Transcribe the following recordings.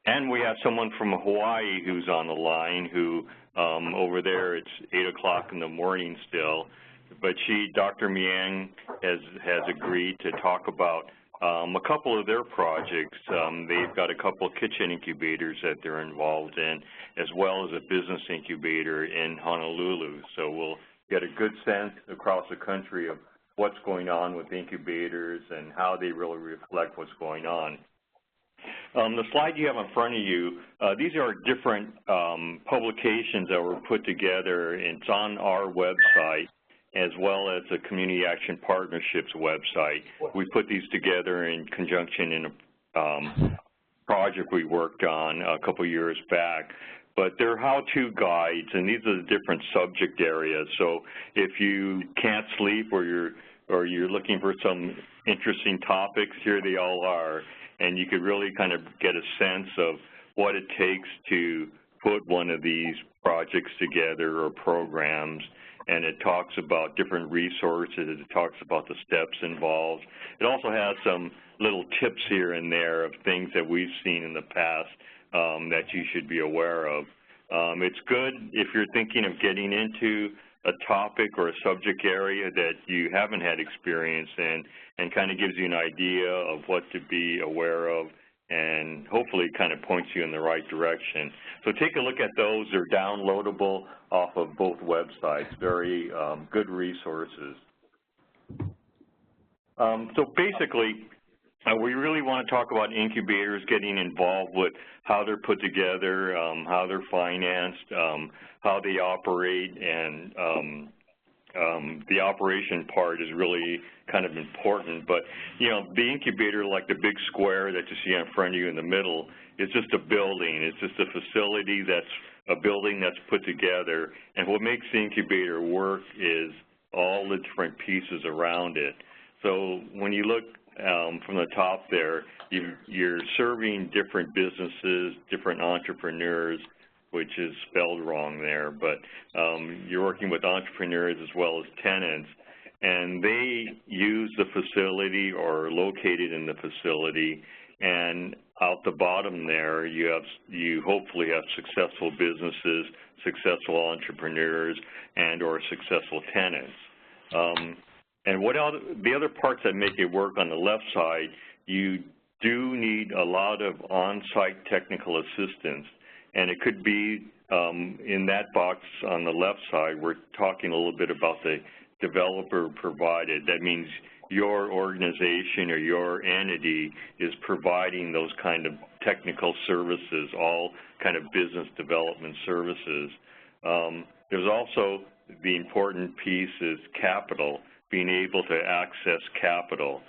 And we have someone from Hawaii who's on the line who, over there, it's 8 o'clock in the morning still. But Dr. Miang, has agreed to talk about a couple of their projects. They've got a couple of kitchen incubators that they're involved in, as well as a business incubator in Honolulu. So we'll get a good sense across the country of what's going on with incubators and how they really reflect what's going on. The slide you have in front of you, these are different publications that were put together. It's on our website, as well as the Community Action Partnerships website. We put these together in conjunction in a project we worked on a couple years back. But they're how-to guides, and these are the different subject areas. So if you can't sleep or you're looking for some interesting topics, here they all are. And you could really kind of get a sense of what it takes to put one of these projects together or programs. And it talks about different resources. It talks about the steps involved. It also has some little tips here and there of things that we've seen in the past that you should be aware of. It's good if you're thinking of getting into a topic or a subject area that you haven't had experience in, and kind of gives you an idea of what to be aware of, and hopefully kind of points you in the right direction. So take a look at those. They're downloadable off of both websites. Very good resources. So basically, we really want to talk about incubators, getting involved with how they're put together, how they're financed, how they operate, and the operation part is really kind of important. But, you know, the incubator, like the big square that you see in front of you in the middle, is just a building. It's just a facility that's a building that's put together. And what makes the incubator work is all the different pieces around it. So when you look from the top there, you're serving different businesses, different entrepreneurs, which is spelled wrong there, but you're working with entrepreneurs as well as tenants, and they use the facility or are located in the facility, and out the bottom there you hopefully have successful businesses, successful entrepreneurs, and or successful tenants. And the other parts that make it work on the left side, you do need a lot of on-site technical assistance. And it could be in that box on the left side, we're talking a little bit about the developer provided. That means your organization or your entity is providing those kind of technical services, all kind of business development services. There's also the important piece is capital, being able to access capital.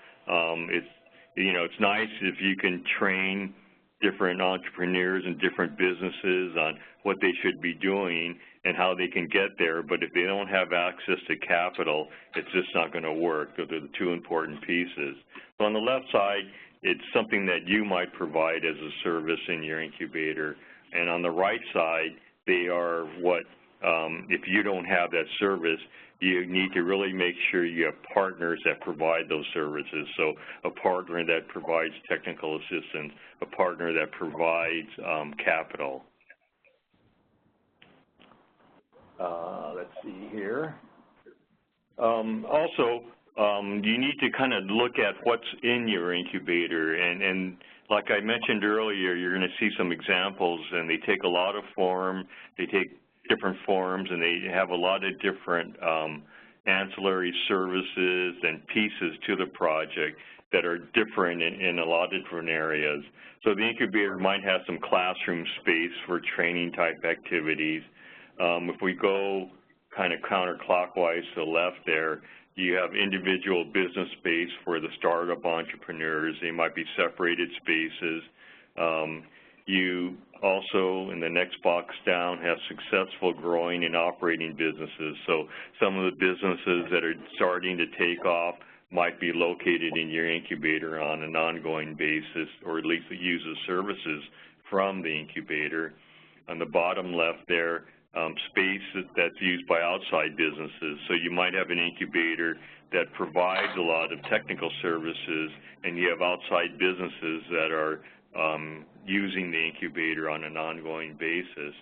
It's nice if you can train different entrepreneurs and different businesses on what they should be doing and how they can get there, but if they don't have access to capital, it's just not going to work. Those are the two important pieces. So on the left side, it's something that you might provide as a service in your incubator, and on the right side, they are what, if you don't have that service, you need to really make sure you have partners that provide those services. So a partner that provides technical assistance, a partner that provides capital. Let's see here. Also, you need to kind of look at what's in your incubator. And like I mentioned earlier, you're going to see some examples, and they take a lot of form. They take different forms, and they have a lot of different ancillary services and pieces to the project that are different in a lot of different areas. So the incubator might have some classroom space for training type activities. If we go kind of counterclockwise to the left there, you have individual business space for the startup entrepreneurs. They might be separated spaces. You also, in the next box down, have successful growing and operating businesses. So some of the businesses that are starting to take off might be located in your incubator on an ongoing basis, or at least use the services from the incubator. On the bottom left there, space that's used by outside businesses. So you might have an incubator that provides a lot of technical services, and you have outside businesses that are using the incubator on an ongoing basis.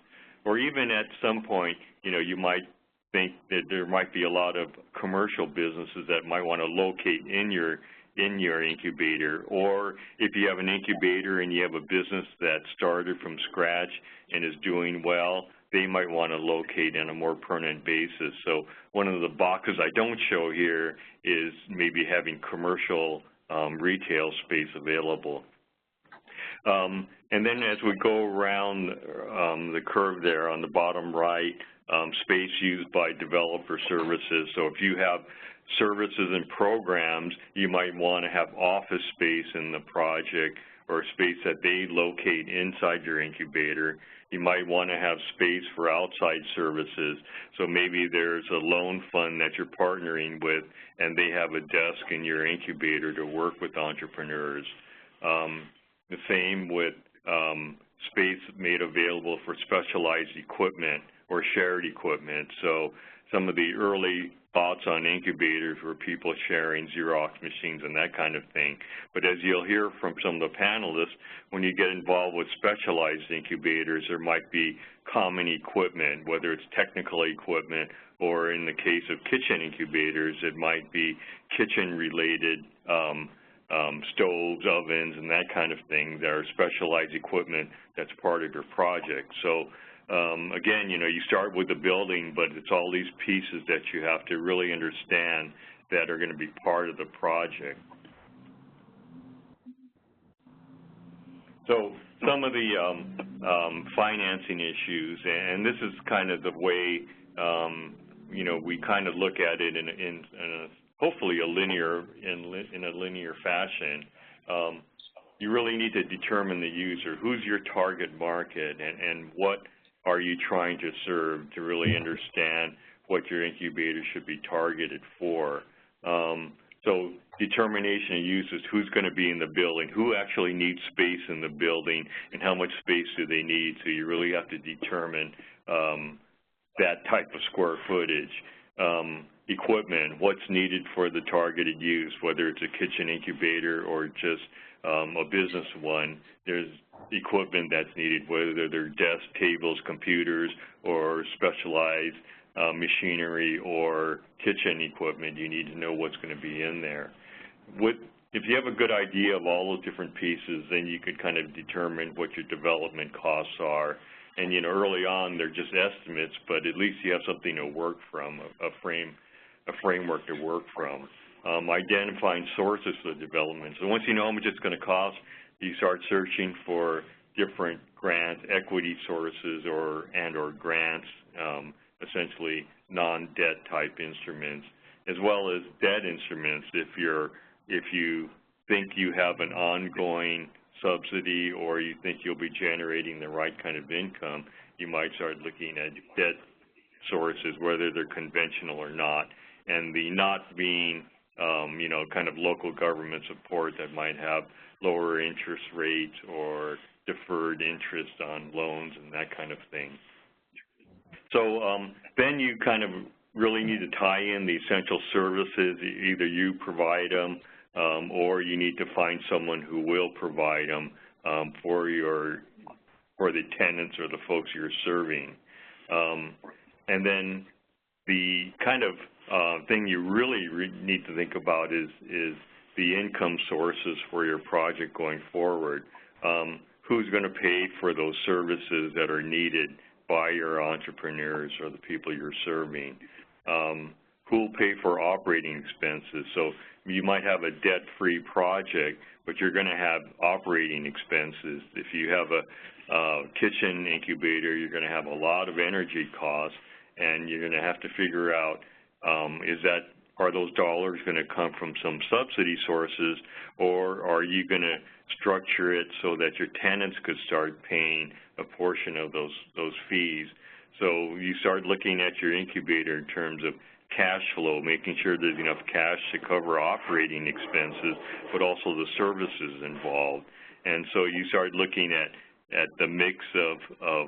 Or even at some point, you might think that there might be a lot of commercial businesses that might want to locate in your incubator, or if you have an incubator and you have a business that started from scratch and is doing well, they might want to locate on a more permanent basis. So one of the boxes I don't show here is maybe having commercial retail space available. And then as we go around the curve there on the bottom right, space used by developer services. So if you have services and programs, you might want to have office space in the project or space that they locate inside your incubator. You might want to have space for outside services. So maybe there's a loan fund that you're partnering with and they have a desk in your incubator to work with entrepreneurs. The same with space made available for specialized equipment or shared equipment. So some of the early thoughts on incubators were people sharing Xerox machines and that kind of thing. But as you'll hear from some of the panelists, when you get involved with specialized incubators, there might be common equipment, whether it's technical equipment or in the case of kitchen incubators, it might be kitchen-related stoves, ovens, and that kind of thing that are specialized equipment that's part of your project. So again, you start with the building, but it's all these pieces that you have to really understand that are going to be part of the project. So some of the financing issues, and this is kind of the way, we kind of look at it in a hopefully in a linear fashion. You really need to determine the user. Who's your target market, and what are you trying to serve to really understand what your incubator should be targeted for. So determination of users, who's going to be in the building, who actually needs space in the building, and how much space do they need. So you really have to determine that type of square footage. Equipment, what's needed for the targeted use, whether it's a kitchen incubator or just a business one. There's equipment that's needed, whether they're desks, tables, computers, or specialized machinery or kitchen equipment. You need to know what's going to be in there. If you have a good idea of all those different pieces, then you could kind of determine what your development costs are. And early on, they're just estimates, but at least you have something to work from, a framework to work from. Identifying sources for the development. So once you know how much it's going to cost, you start searching for different grants, equity sources, or grants, essentially non-debt type instruments, as well as debt instruments. If you think you have an ongoing subsidy or you think you'll be generating the right kind of income, you might start looking at debt sources, whether they're conventional or not. And the not being, kind of local government support that might have lower interest rates or deferred interest on loans and that kind of thing. So then you kind of really need to tie in the essential services. Either you provide them or you need to find someone who will provide them for the tenants or the folks you're serving. And then the kind of thing you really need to think about is the income sources for your project going forward. Who's going to pay for those services that are needed by your entrepreneurs or the people you're serving? Who will pay for operating expenses? So you might have a debt-free project, but you're going to have operating expenses. If you have a kitchen incubator, you're going to have a lot of energy costs, and you're going to have to figure out, are those dollars going to come from some subsidy sources, or are you going to structure it so that your tenants could start paying a portion of those fees? So you start looking at your incubator in terms of cash flow, making sure there's enough cash to cover operating expenses, but also the services involved. And so you start looking at the mix of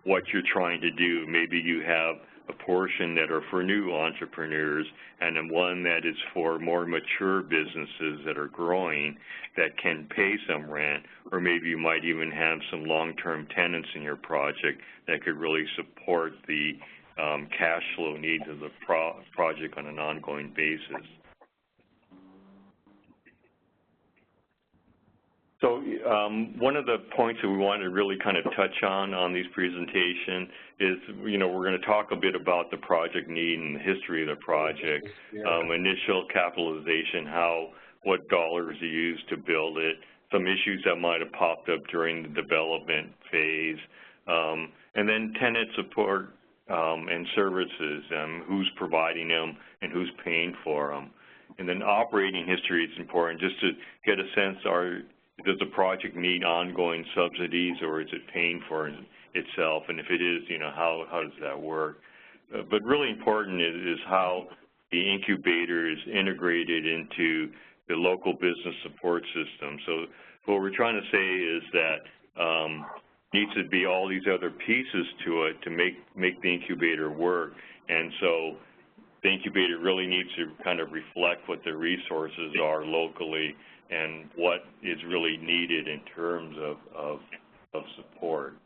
what you're trying to do. Maybe you have a portion that are for new entrepreneurs, and then one that is for more mature businesses that are growing that can pay some rent, or maybe you might even have some long-term tenants in your project that could really support the cash flow needs of the project on an ongoing basis. So one of the points that we wanted to really kind of touch on these presentations is, we're going to talk a bit about the project need and the history of the project, initial capitalization, what dollars are used to build it, some issues that might have popped up during the development phase, and then tenant support and services, who's providing them and who's paying for them. And then operating history is important, just to get a sense, does the project need ongoing subsidies, or is it paying for itself? And if it is, how does that work? But really important is how the incubator is integrated into the local business support system. So what we're trying to say is that needs to be all these other pieces to it to make the incubator work. And so the incubator really needs to kind of reflect what the resources are locally and what is really needed in terms of support.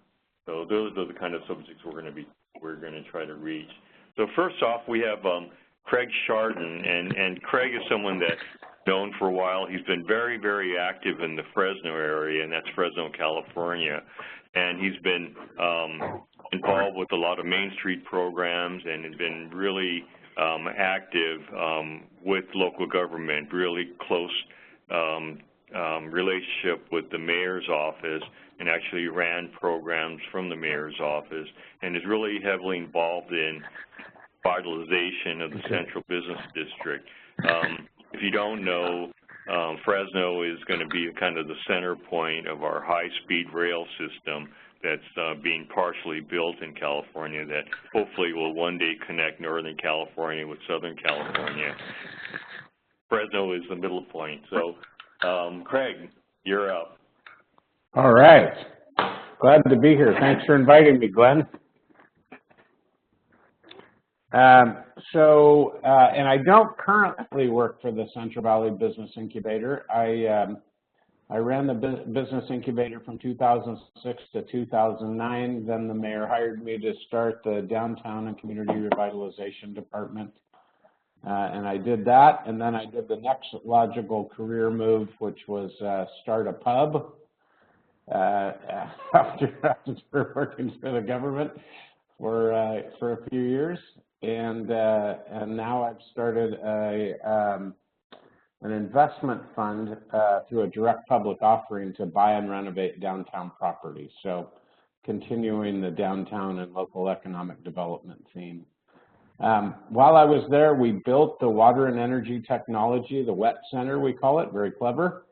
So those are the kind of subjects we're going to try to reach. So first off, we have Craig Chardon, and Craig is someone that's known for a while. He's been very, very active in the Fresno area, and that's Fresno, California. And he's been involved with a lot of Main Street programs and has been really active with local government, really close relationship with the mayor's office, and actually ran programs from the mayor's office, and is really heavily involved in vitalization of the central business district. If you don't know, Fresno is going to be kind of the center point of our high-speed rail system that's being partially built in California that hopefully will one day connect Northern California with Southern California. Fresno is the middle point. So, Craig, you're up. All right. Glad to be here. Thanks for inviting me, Glenn. And I don't currently work for the Central Valley Business Incubator. I ran the business incubator from 2006 to 2009. Then the mayor hired me to start the downtown and community revitalization department. And I did that, and then I did the next logical career move, which was start a pub after working for the government for a few years. And now I've started an investment fund through a direct public offering to buy and renovate downtown properties. So continuing the downtown and local economic development theme. While I was there, we built the water and energy technology, the WET Center, we call it, very clever.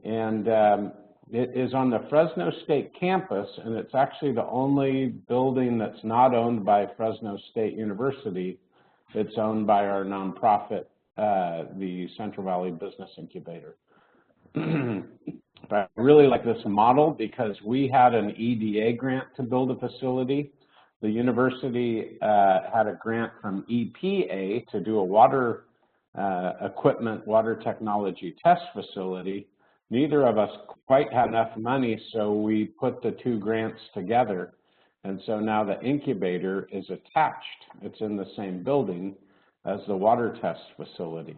And it is on the Fresno State campus, and it's actually the only building that's not owned by Fresno State University. It's owned by our nonprofit, the Central Valley Business Incubator. But I really like this model because we had an EDA grant to build a facility. The university had a grant from EPA to do a water equipment, water technology test facility. Neither of us quite had enough money, so we put the two grants together. And so now the incubator is attached. It's in the same building as the water test facility.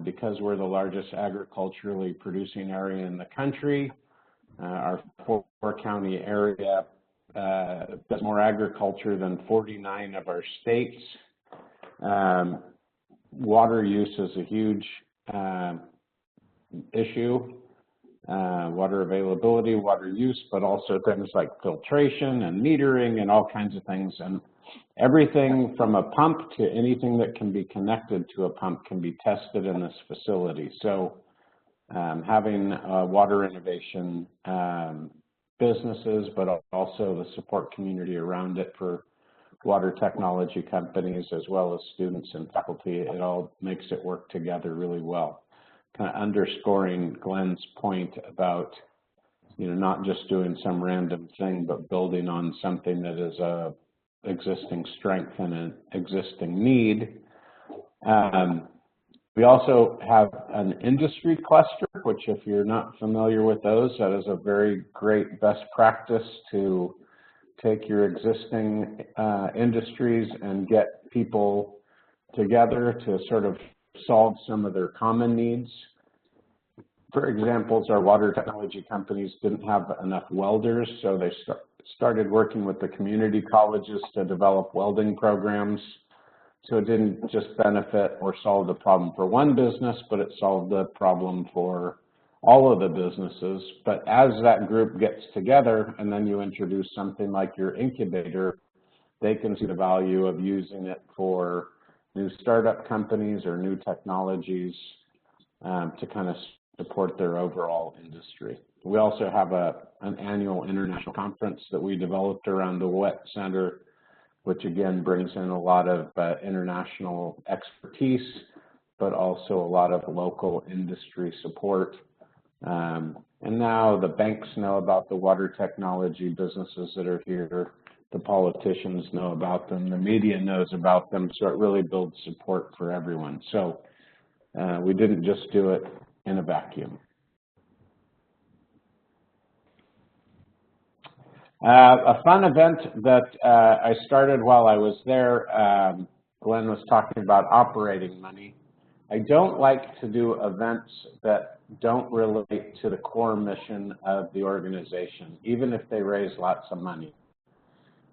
Because we're the largest agriculturally producing area in the country, our four-county area does more agriculture than 49 of our states. Water use is a huge issue, water availability, water use, but also things like filtration and metering and all kinds of things. And everything from a pump to anything that can be connected to a pump can be tested in this facility. So having water innovation businesses, but also the support community around it for water technology companies, as well as students and faculty, it all makes it work together really well. Kind of underscoring Glenn's point about, not just doing some random thing, but building on something that is a existing strength and an existing need. We also have an industry cluster, which if you're not familiar with those, that is a very great best practice to take your existing industries and get people together to sort of solve some of their common needs. For example, our water technology companies didn't have enough welders, so they started working with the community colleges to develop welding programs. So it didn't just benefit or solve the problem for one business, but it solved the problem for all of the businesses. But as that group gets together and then you introduce something like your incubator, they can see the value of using it for new startup companies or new technologies to kind of support their overall industry. We also have an annual international conference that we developed around the WET Center, which again brings in a lot of international expertise, but also a lot of local industry support. And now the banks know about the water technology businesses that are here. The politicians know about them. The media knows about them. So it really builds support for everyone. So we didn't just do it in a vacuum. A fun event that I started while I was there, Glenn was talking about operating money. I don't like to do events that don't relate to the core mission of the organization, even if they raise lots of money.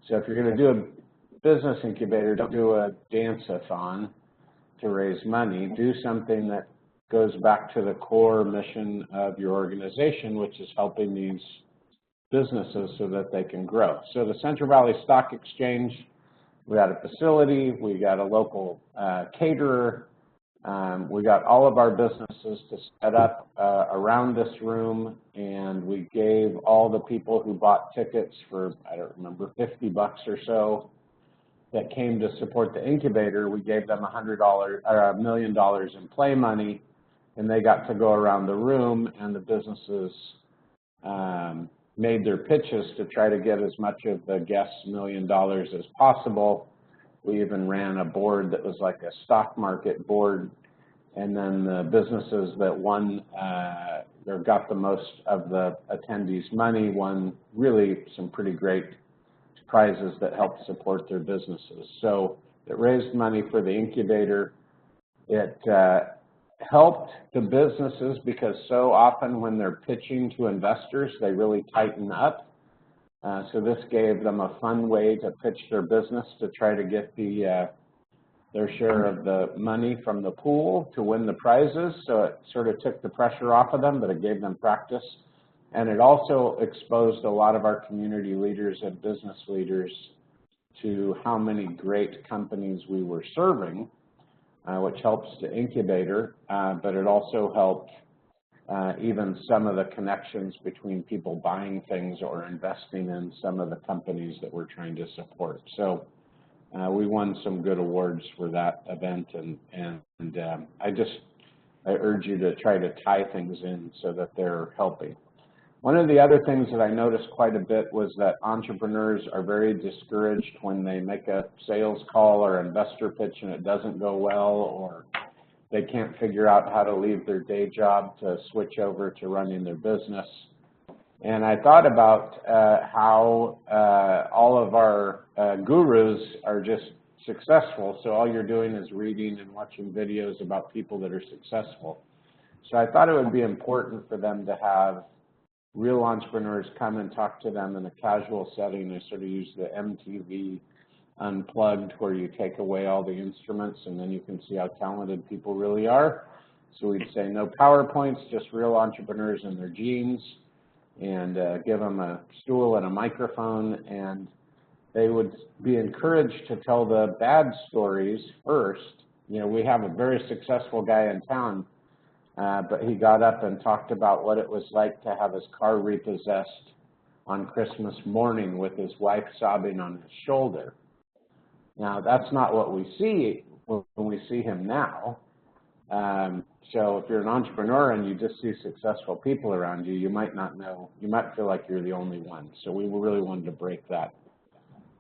So if you're going to do a business incubator, don't do a dance-a-thon to raise money. Do something that goes back to the core mission of your organization, which is helping these businesses so that they can grow. So the Central Valley Stock Exchange, we got a facility, we got a local caterer, we got all of our businesses to set up around this room, and we gave all the people who bought tickets for, I don't remember, $50 or so that came to support the incubator, we gave them $1 million in play money, and they got to go around the room, and the businesses made their pitches to try to get as much of the guests' $1 million as possible. We even ran a board that was like a stock market board, and then the businesses that won or got the most of the attendees' money won really some pretty great prizes that helped support their businesses. So it raised money for the incubator. It helped the businesses because so often when they're pitching to investors, they really tighten up. So this gave them a fun way to pitch their business to try to get their share of the money from the pool to win the prizes. So it sort of took the pressure off of them, but it gave them practice. And it also exposed a lot of our community leaders and business leaders to how many great companies we were serving, which helps the incubator, but it also helped even some of the connections between people buying things or investing in some of the companies that we're trying to support. So we won some good awards for that event, and I urge you to try to tie things in so that they're helping. One of the other things that I noticed quite a bit was that entrepreneurs are very discouraged when they make a sales call or investor pitch and it doesn't go well, or they can't figure out how to leave their day job to switch over to running their business. And I thought about how all of our gurus are just successful, so all you're doing is reading and watching videos about people that are successful. So I thought it would be important for them to have real entrepreneurs come and talk to them in a casual setting. They sort of use the MTV Unplugged, where you take away all the instruments and then you can see how talented people really are. So we'd say no PowerPoints, just real entrepreneurs in their jeans, and give them a stool and a microphone, and they would be encouraged to tell the bad stories first. You know, we have a very successful guy in town, but he got up and talked about what it was like to have his car repossessed on Christmas morning with his wife sobbing on his shoulder. Now, that's not what we see when we see him now. So if you're an entrepreneur and you just see successful people around you, you might not know, you might feel like you're the only one. So we really wanted to break that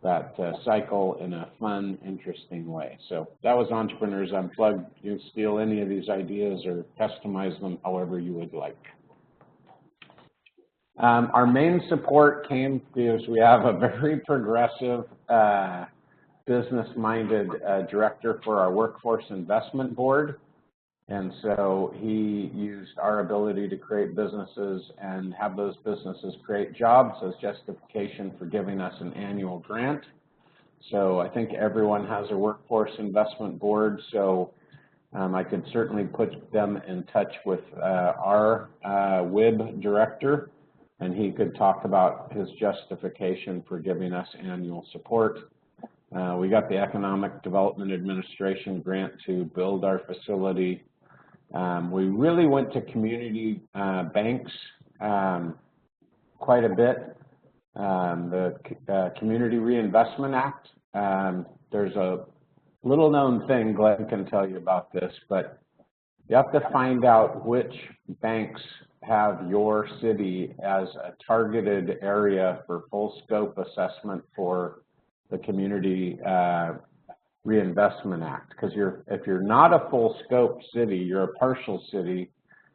cycle in a fun, interesting way. So that was Entrepreneurs Unplugged. You can steal any of these ideas or customize them however you would like. Our main support came because we have a very progressive, business-minded director for our Workforce Investment Board. And so he used our ability to create businesses and have those businesses create jobs as justification for giving us an annual grant. So I think everyone has a Workforce Investment Board, so I could certainly put them in touch with our WIB director, and he could talk about his justification for giving us annual support. We got the Economic Development Administration grant to build our facility. We really went to community banks quite a bit. The Community Reinvestment Act, there's a little known thing, Glenn can tell you about this, but you have to find out which banks have your city as a targeted area for full scope assessment for the Community Reinvestment Act, because if you're not a full scope city, you're a partial city,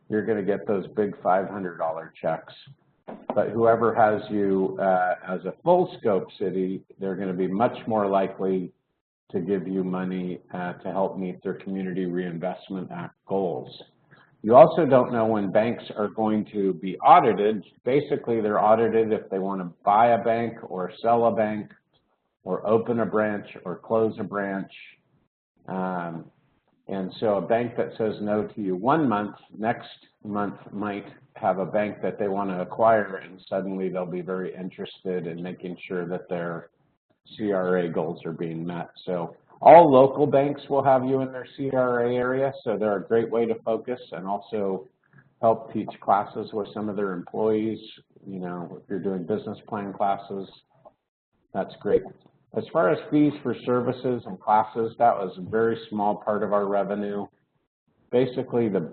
you're going to get those big $500 checks. But whoever has you as a full scope city, they're going to be much more likely to give you money to help meet their Community Reinvestment Act goals. You also don't know when banks are going to be audited. Basically, they're audited if they want to buy a bank or sell a bank, or open a branch or close a branch. And so a bank that says no to you 1 month, next month might have a bank that they want to acquire, and suddenly they'll be very interested in making sure that their CRA goals are being met. So all local banks will have you in their CRA area, so they're a great way to focus and also help teach classes with some of their employees. You know, if you're doing business plan classes, that's great. As far as fees for services and classes, that was a very small part of our revenue. Basically, the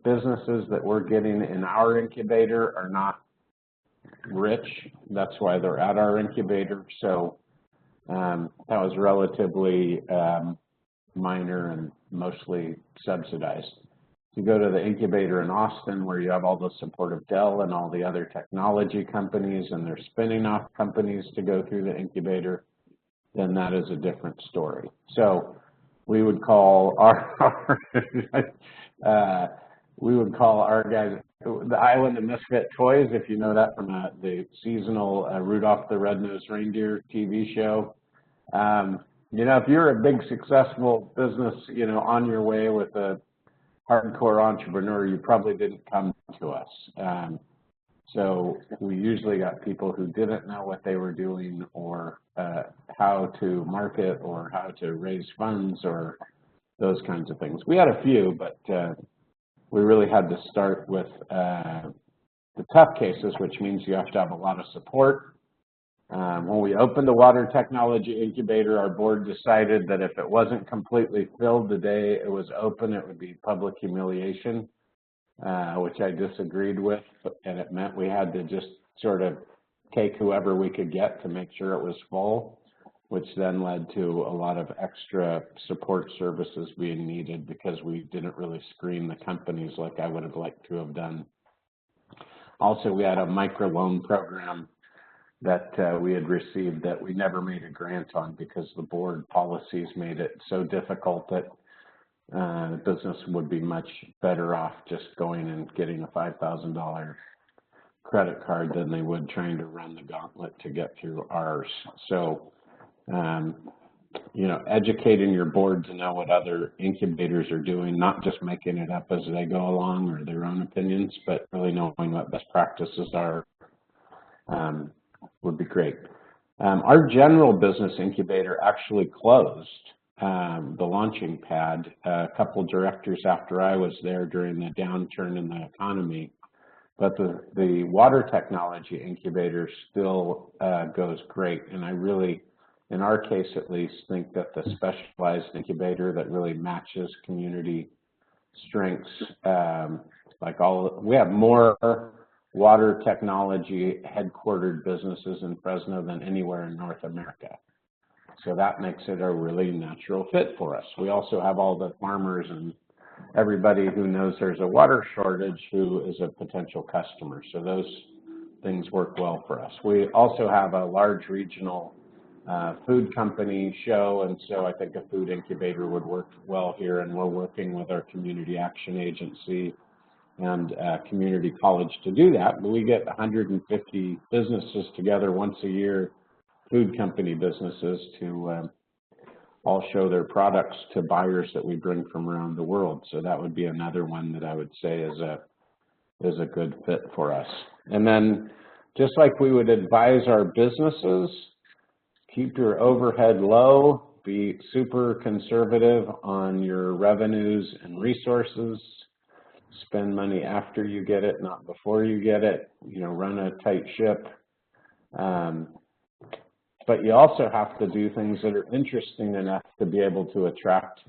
businesses that we're getting in our incubator are not rich. That's why they're at our incubator. So that was relatively minor and mostly subsidized. You go to the incubator in Austin, where you have all the support of Dell and all the other technology companies, and they're spinning off companies to go through the incubator, then that is a different story. So we would call our guys the Island of Misfit Toys, if you know that from the seasonal Rudolph the Red-Nosed Reindeer TV show. You know, if you're a big successful business, you know, on your way with a hardcore entrepreneur, you probably didn't come to us. So we usually got people who didn't know what they were doing, or how to market, or how to raise funds, or those kinds of things. We had a few, but we really had to start with the tough cases, which means you have to have a lot of support. When we opened the Water Technology Incubator, our board decided that if it wasn't completely filled the day it was open, it would be public humiliation, which I disagreed with, and it meant we had to just sort of take whoever we could get to make sure it was full, which then led to a lot of extra support services being needed because we didn't really screen the companies like I would have liked to have done. Also, we had a microloan program that we had received that we never made a grant on because the board policies made it so difficult that the business would be much better off just going and getting a $5,000 credit card than they would trying to run the gauntlet to get through ours. So, you know, educating your board to know what other incubators are doing, not just making it up as they go along or their own opinions, but really knowing what best practices are, would be great. Our general business incubator actually closed, the launching pad, a couple directors after I was there during the downturn in the economy. But the water technology incubator still goes great. And I really, in our case at least, think that the specialized incubator that really matches community strengths, we have more water technology headquartered businesses in Fresno than anywhere in North America. So that makes it a really natural fit for us. We also have all the farmers and everybody who knows there's a water shortage who is a potential customer. So those things work well for us. We also have a large regional food company show, and so I think a food incubator would work well here, and we're working with our community action agency and community college to do that. But we get 150 businesses together once a year, food company businesses, to all show their products to buyers that we bring from around the world. So that would be another one that I would say is a good fit for us. And then just like we would advise our businesses, keep your overhead low, be super conservative on your revenues and resources, spend money after you get it, not before you get it, run a tight ship. But you also have to do things that are interesting enough to be able to attract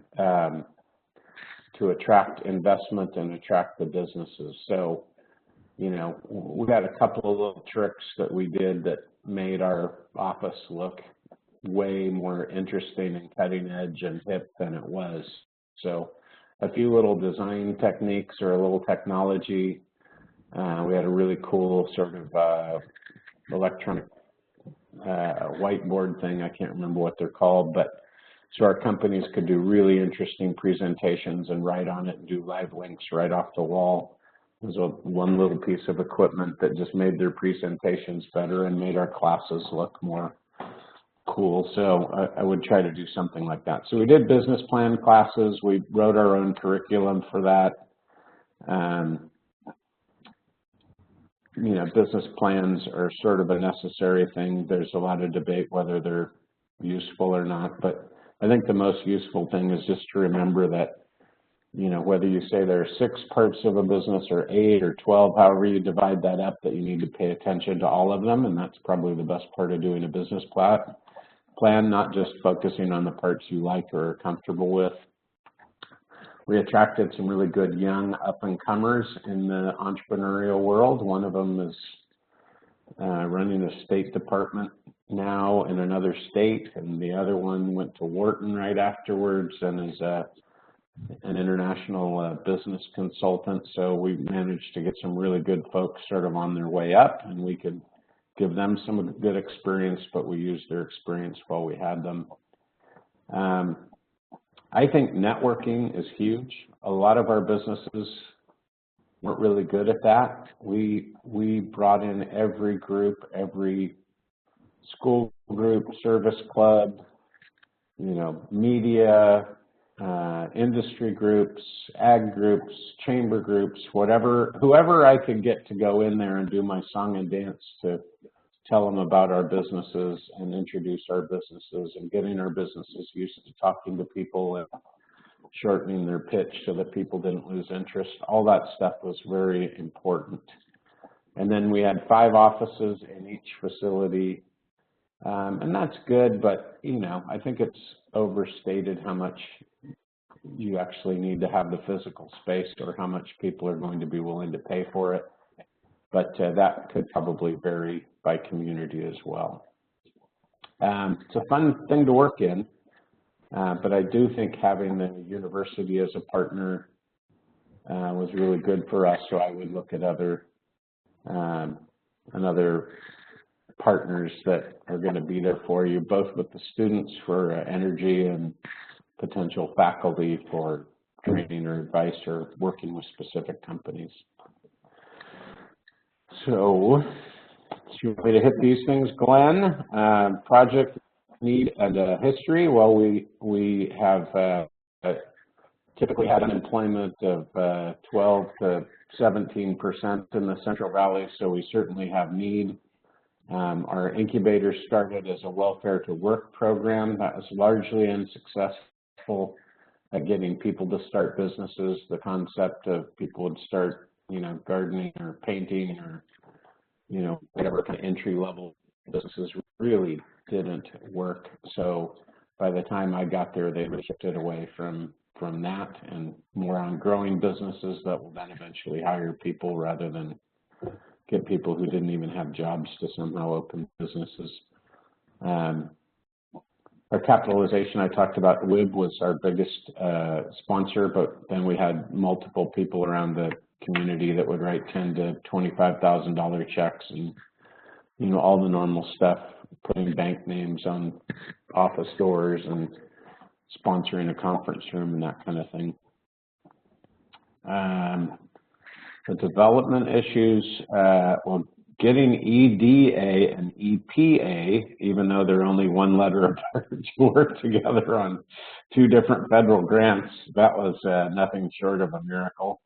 investment and attract the businesses. So, we had a couple of little tricks that we did that made our office look way more interesting and cutting edge and hip than it was. So a few little design techniques or a little technology. We had a really cool sort of electronic whiteboard thing. I can't remember what they're called, but so our companies could do really interesting presentations and write on it and do live links right off the wall. It was one little piece of equipment that just made their presentations better and made our classes look more cool. So I would try to do something like that. So we did business plan classes. We wrote our own curriculum for that. Business plans are sort of a necessary thing. There's a lot of debate whether they're useful or not, but I think the most useful thing is just to remember that, whether you say there are 6 parts of a business or 8 or 12, however you divide that up, that you need to pay attention to all of them, and that's probably the best part of doing a business plan, not just focusing on the parts you like or are comfortable with. We attracted some really good young up-and-comers in the entrepreneurial world. One of them is running a state department now in another state, and the other one went to Wharton right afterwards and is an international business consultant. So we managed to get some really good folks sort of on their way up, and we could give them some good experience, but we used their experience while we had them. I think networking is huge. A lot of our businesses weren't really good at that. We brought in every group, every school group, service club, media, industry groups, ag groups, chamber groups, whoever I could get to go in there and do my song and dance to tell them about our businesses and introduce our businesses and getting our businesses used to talking to people and shortening their pitch so that people didn't lose interest. All that stuff was very important. And then we had 5 offices in each facility, and that's good, but I think it's overstated how much you actually need to have the physical space or how much people are going to be willing to pay for it. But that could probably vary by community as well. It's a fun thing to work in, but I do think having the university as a partner was really good for us. So I would look at other partners that are going to be there for you, both with the students for energy and potential faculty for training or advice or working with specific companies. So, you want me to hit these things, Glenn? Project need and history. Well, we have typically had unemployment of 12 to 17% in the Central Valley, so we certainly have need. Our incubator started as a welfare to work program that was largely unsuccessful at getting people to start businesses. The concept of people would start, gardening or painting or, whatever kind of entry-level businesses really didn't work. So by the time I got there, they were shifted away from that and more on growing businesses that will then eventually hire people rather than get people who didn't even have jobs to somehow open businesses. Our capitalization, I talked about, WIB was our biggest sponsor, but then we had multiple people around the community that would write $10,000 to $25,000 checks, and all the normal stuff, putting bank names on office doors and sponsoring a conference room and that kind of thing. The development issues, well, getting EDA and EPA, even though they're only one letter apart, to work together on 2 different federal grants, that was nothing short of a miracle.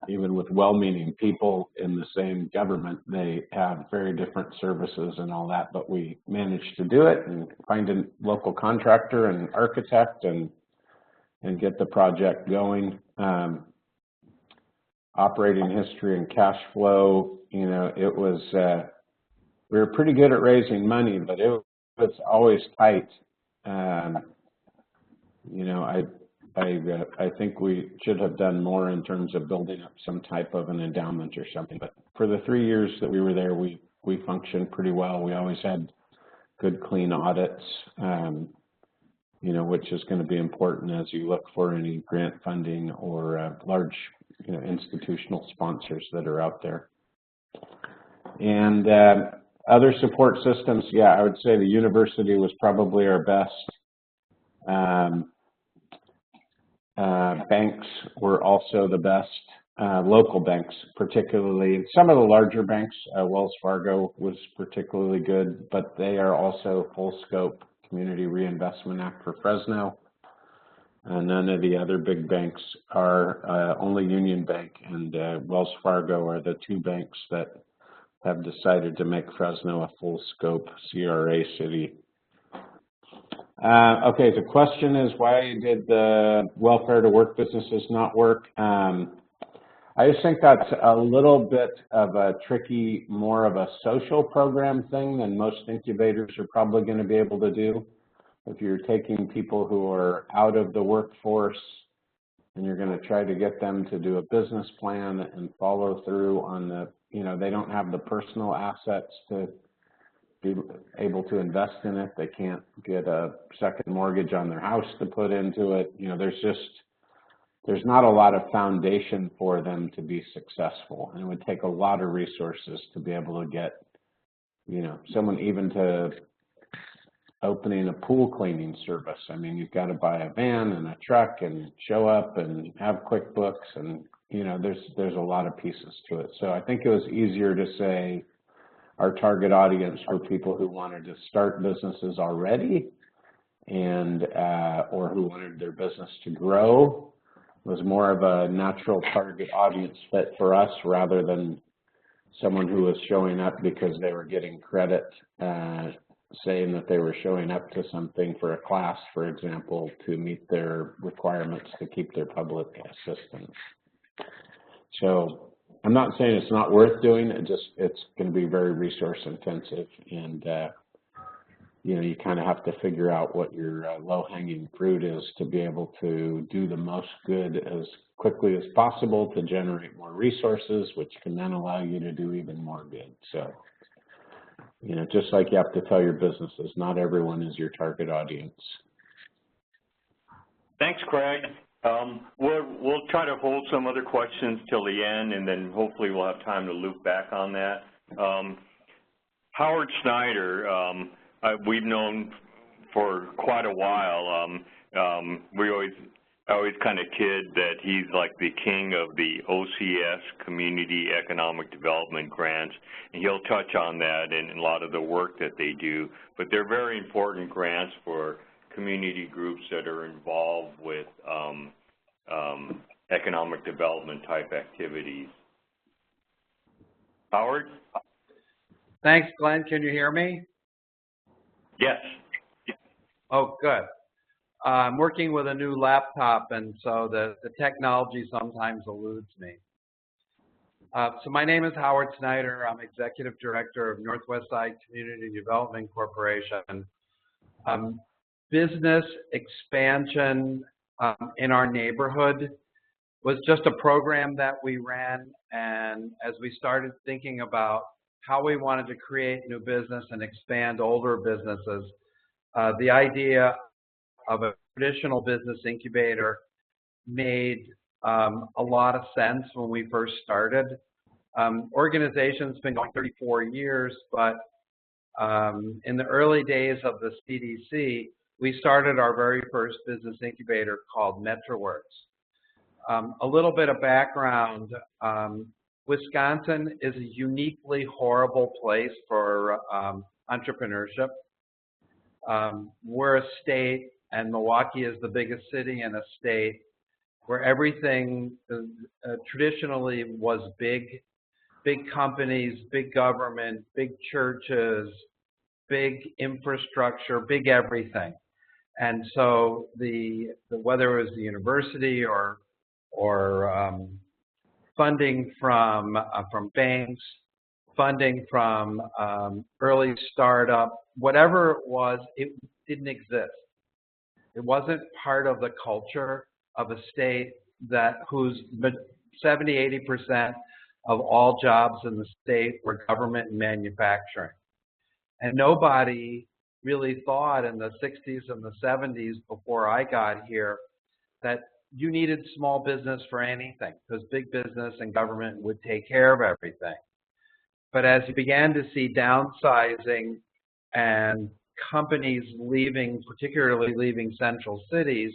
Even with well-meaning people in the same government, they have very different services and all that, but we managed to do it and find a local contractor and architect and get the project going. Operating history and cash flow, it was, we were pretty good at raising money, but it was always tight. I think we should have done more in terms of building up some type of an endowment or something. But for the 3 years that we were there, we functioned pretty well. We always had good, clean audits, which is going to be important as you look for any grant funding or large, institutional sponsors that are out there. And other support systems, yeah, I would say the university was probably our best. Banks were also the best, local banks particularly. Some of the larger banks, Wells Fargo was particularly good, but they are also full scope Community Reinvestment Act for Fresno. None of the other big banks are, only Union Bank and Wells Fargo are the 2 banks that have decided to make Fresno a full scope CRA city. Okay, the question is, why did the welfare to work businesses not work? I just think that's a little bit of a tricky, more of a social program thing than most incubators are probably going to be able to do. If you're taking people who are out of the workforce and you're going to try to get them to do a business plan and follow through on the, they don't have the personal assets to be able to invest in it. They can't get a second mortgage on their house to put into it. There's not a lot of foundation for them to be successful. And it would take a lot of resources to be able to get, someone even to opening a pool cleaning service. I mean, you've got to buy a van and a truck and show up and have QuickBooks, and there's a lot of pieces to it. So I think it was easier to say our target audience were people who wanted to start businesses already and or who wanted their business to grow. It was more of a natural target audience fit for us rather than someone who was showing up because they were getting credit, saying that they were showing up to something for a class, for example, to meet their requirements to keep their public assistance. So I'm not saying it's not worth doing, it's going to be very resource intensive, and you kind of have to figure out what your low-hanging fruit is to be able to do the most good as quickly as possible to generate more resources, which can then allow you to do even more good. So, just like you have to tell your businesses, not everyone is your target audience. Thanks, Craig. We'll try to hold some other questions till the end, and then hopefully we'll have time to loop back on that. Howard Snyder, we've known for quite a while. I always kind of kid that he's like the king of the OCS, Community Economic Development Grants, and he'll touch on that in a lot of the work that they do. But they're very important grants for community groups that are involved with economic development type activities. Howard? Thanks, Glenn. Can you hear me? Yes. Oh, good. I'm working with a new laptop, and so the technology sometimes eludes me. So my name is Howard Snyder. I'm Executive Director of Northwest Side Community Development Corporation. Business expansion in our neighborhood was just a program that we ran, and as we started thinking about how we wanted to create new business and expand older businesses, the idea of a traditional business incubator made a lot of sense when we first started. Organization's been going 34 years, but in the early days of the CDC, we started our very first business incubator called MetroWorks. A little bit of background, Wisconsin is a uniquely horrible place for entrepreneurship. We're a state, and Milwaukee is the biggest city in a state where everything traditionally was big companies, big government, big churches, big infrastructure, big everything. And so whether it was the university or funding from banks, funding from early startup, whatever it was, it didn't exist. It wasn't part of the culture of a state whose 70–80% of all jobs in the state were government and manufacturing. And nobody really thought in the 60s and the 70s before I got here that you needed small business for anything, because big business and government would take care of everything. But as you began to see downsizing and companies leaving, particularly leaving central cities,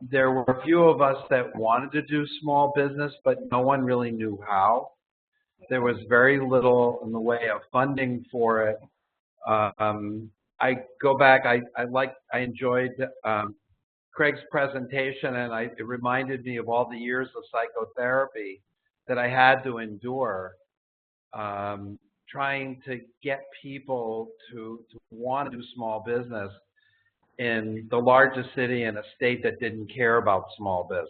there were a few of us that wanted to do small business, but no one really knew how. There was very little in the way of funding for it. I go back, I enjoyed Craig's presentation, and it reminded me of all the years of psychotherapy that I had to endure, trying to get people to want to do small business in the largest city in a state that didn't care about small business.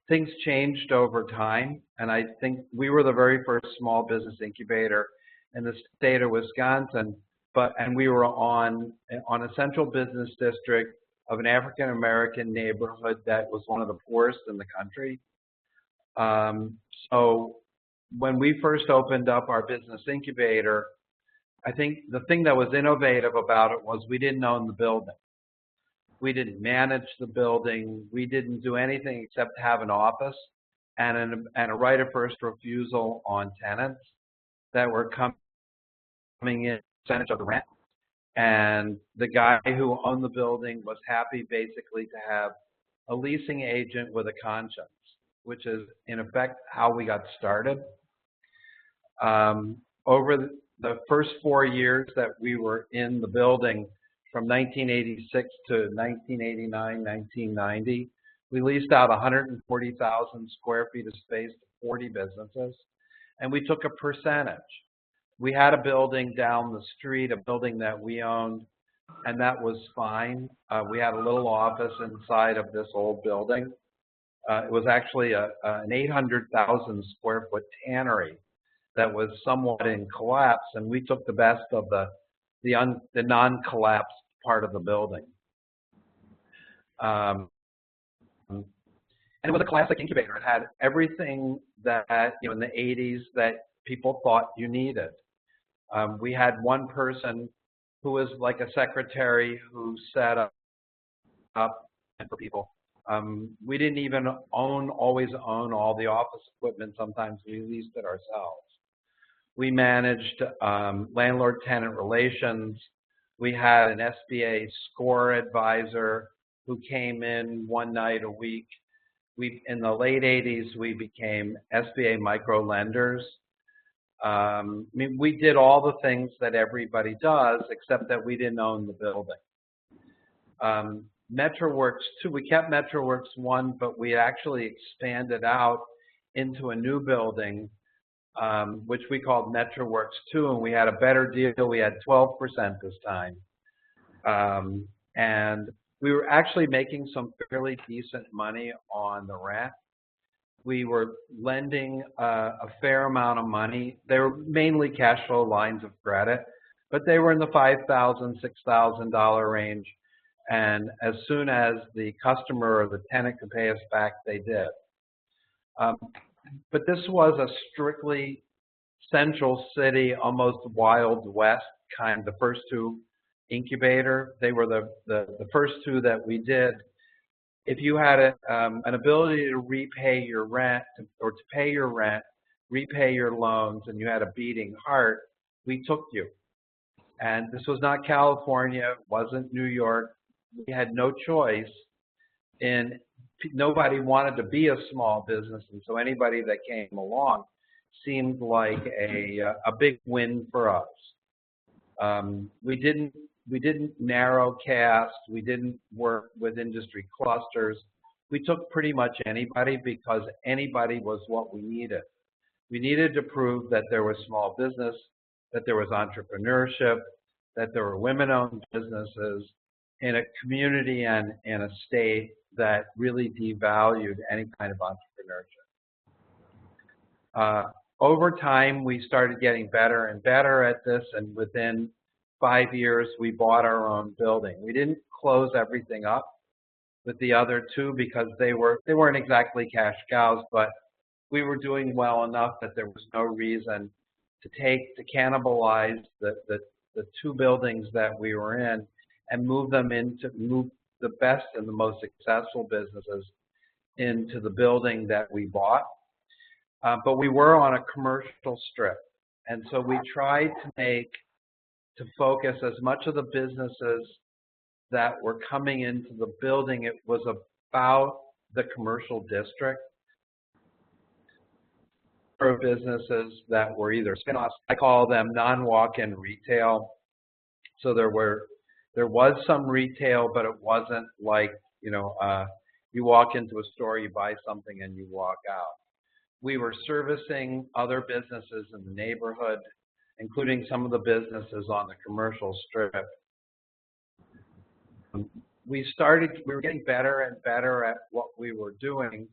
Things changed over time, and I think we were the very first small business incubator in the state of Wisconsin, and we were on a central business district of an African-American neighborhood that was one of the poorest in the country. So when we first opened up our business incubator, I think the thing that was innovative about it was we didn't own the building. We didn't manage the building. We didn't do anything except have an office and a right of first refusal on tenants that were coming in percentage of the rent. And the guy who owned the building was happy basically to have a leasing agent with a conscience, which is in effect how we got started. Over the first 4 years that we were in the building, from 1986 to 1989, 1990, we leased out 140,000 square feet of space to 40 businesses, and we took a percentage. We had a building down the street, a building that we owned, and that was fine. We had a little office inside of this old building. It was actually an 800,000 square foot tannery that was somewhat in collapse, and we took the best of the non-collapsed part of the building. And it was a classic incubator. It had everything that, in the 80s that people thought you needed. We had one person who was like a secretary who set up for people. We didn't even always own all the office equipment. Sometimes we leased it ourselves. We managed landlord-tenant relations. We had an SBA score advisor who came in one night a week. In the late 80s, we became SBA micro lenders. I mean, we did all the things that everybody does, except that we didn't own the building. MetroWorks 2, we kept MetroWorks 1, but we actually expanded out into a new building, which we called MetroWorks 2, and we had a better deal. We had 12% this time. And we were actually making some fairly decent money on the rent. We were lending a fair amount of money. They were mainly cash flow lines of credit, but they were in the $5,000, $6,000 range. And as soon as the customer or the tenant could pay us back, they did. But this was a strictly Central City, almost Wild West kind. The first two Incubator, they were the first two that we did. If you had an ability to repay your rent or to pay your rent, repay your loans, and you had a beating heart, we took you. And this was not California, it wasn't New York. We had no choice, and nobody wanted to be a small business, and so anybody that came along seemed like a big win for us. We didn't narrow cast. We didn't work with industry clusters. We took pretty much anybody because anybody was what we needed. We needed to prove that there was small business, that there was entrepreneurship, that there were women-owned businesses in a community and in a state that really devalued any kind of entrepreneurship. Over time, we started getting better and better at this, and within 5 years, we bought our own building. We didn't close everything up with the other two because they weren't exactly cash cows, but we were doing well enough that there was no reason to cannibalize the two buildings that we were in and move the best and the most successful businesses into the building that we bought. But we were on a commercial strip, and so we tried to focus as much of the businesses that were coming into the building. It was about the commercial district. For businesses that were either spin-offs, I call them non-walk-in retail. So there was some retail, but it wasn't like, you walk into a store, you buy something, and you walk out. We were servicing other businesses in the neighborhood, including some of the businesses on the commercial strip. We were getting better and better at what we were doing.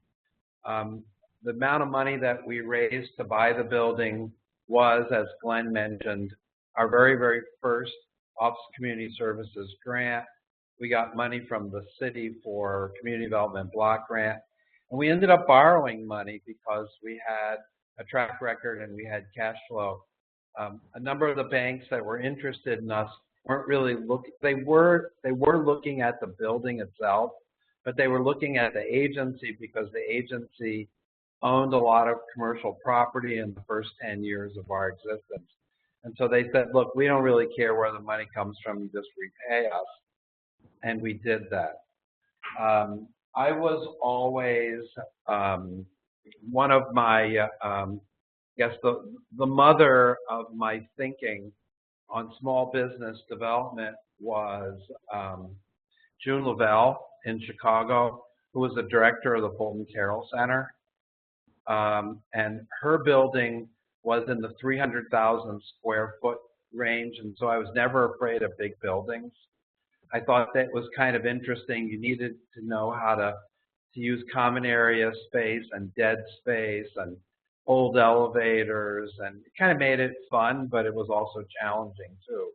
The amount of money that we raised to buy the building was, as Glenn mentioned, our very, very first Office of Community Services grant. We got money from the city for Community Development Block Grant. And we ended up borrowing money because we had a track record and we had cash flow. A number of the banks that were interested in us weren't really looking. They were looking at the building itself, but they were looking at the agency because the agency owned a lot of commercial property in the first 10 years of our existence. And so they said, look, we don't really care where the money comes from, you just repay us. And we did that. I was always one of my, the mother of my thinking on small business development was June Lavelle in Chicago, who was the director of the Fulton Carroll Center. And her building was in the 300,000 square foot range, and so I was never afraid of big buildings. I thought that was kind of interesting. You needed to know how to use common area space and dead space and old elevators, and it kind of made it fun, but it was also challenging too.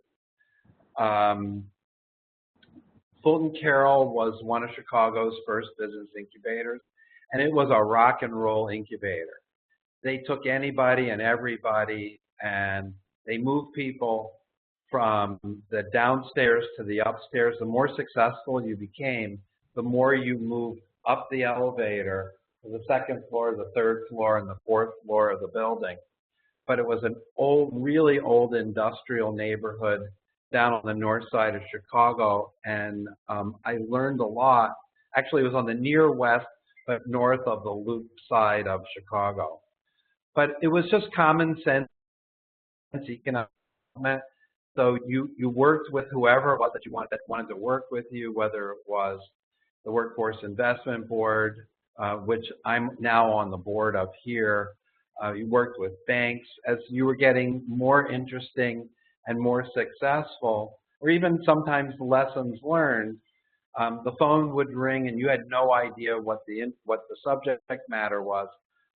Fulton Carroll was one of Chicago's first business incubators, and it was a rock and roll incubator. They took anybody and everybody, and they moved people from the downstairs to the upstairs. The more successful you became, the more you moved up the elevator to the second floor, the third floor, and the fourth floor of the building. But it was an really old industrial neighborhood down on the north side of Chicago, and I learned a lot. Actually, it was on the near west, but north of the Loop side of Chicago. But it was just common sense economic. So you worked with whoever it was that wanted to work with you, whether it was the Workforce Investment Board, which I'm now on the board of here. You worked with banks. As you were getting more interesting and more successful, or even sometimes lessons learned, the phone would ring and you had no idea what the subject matter was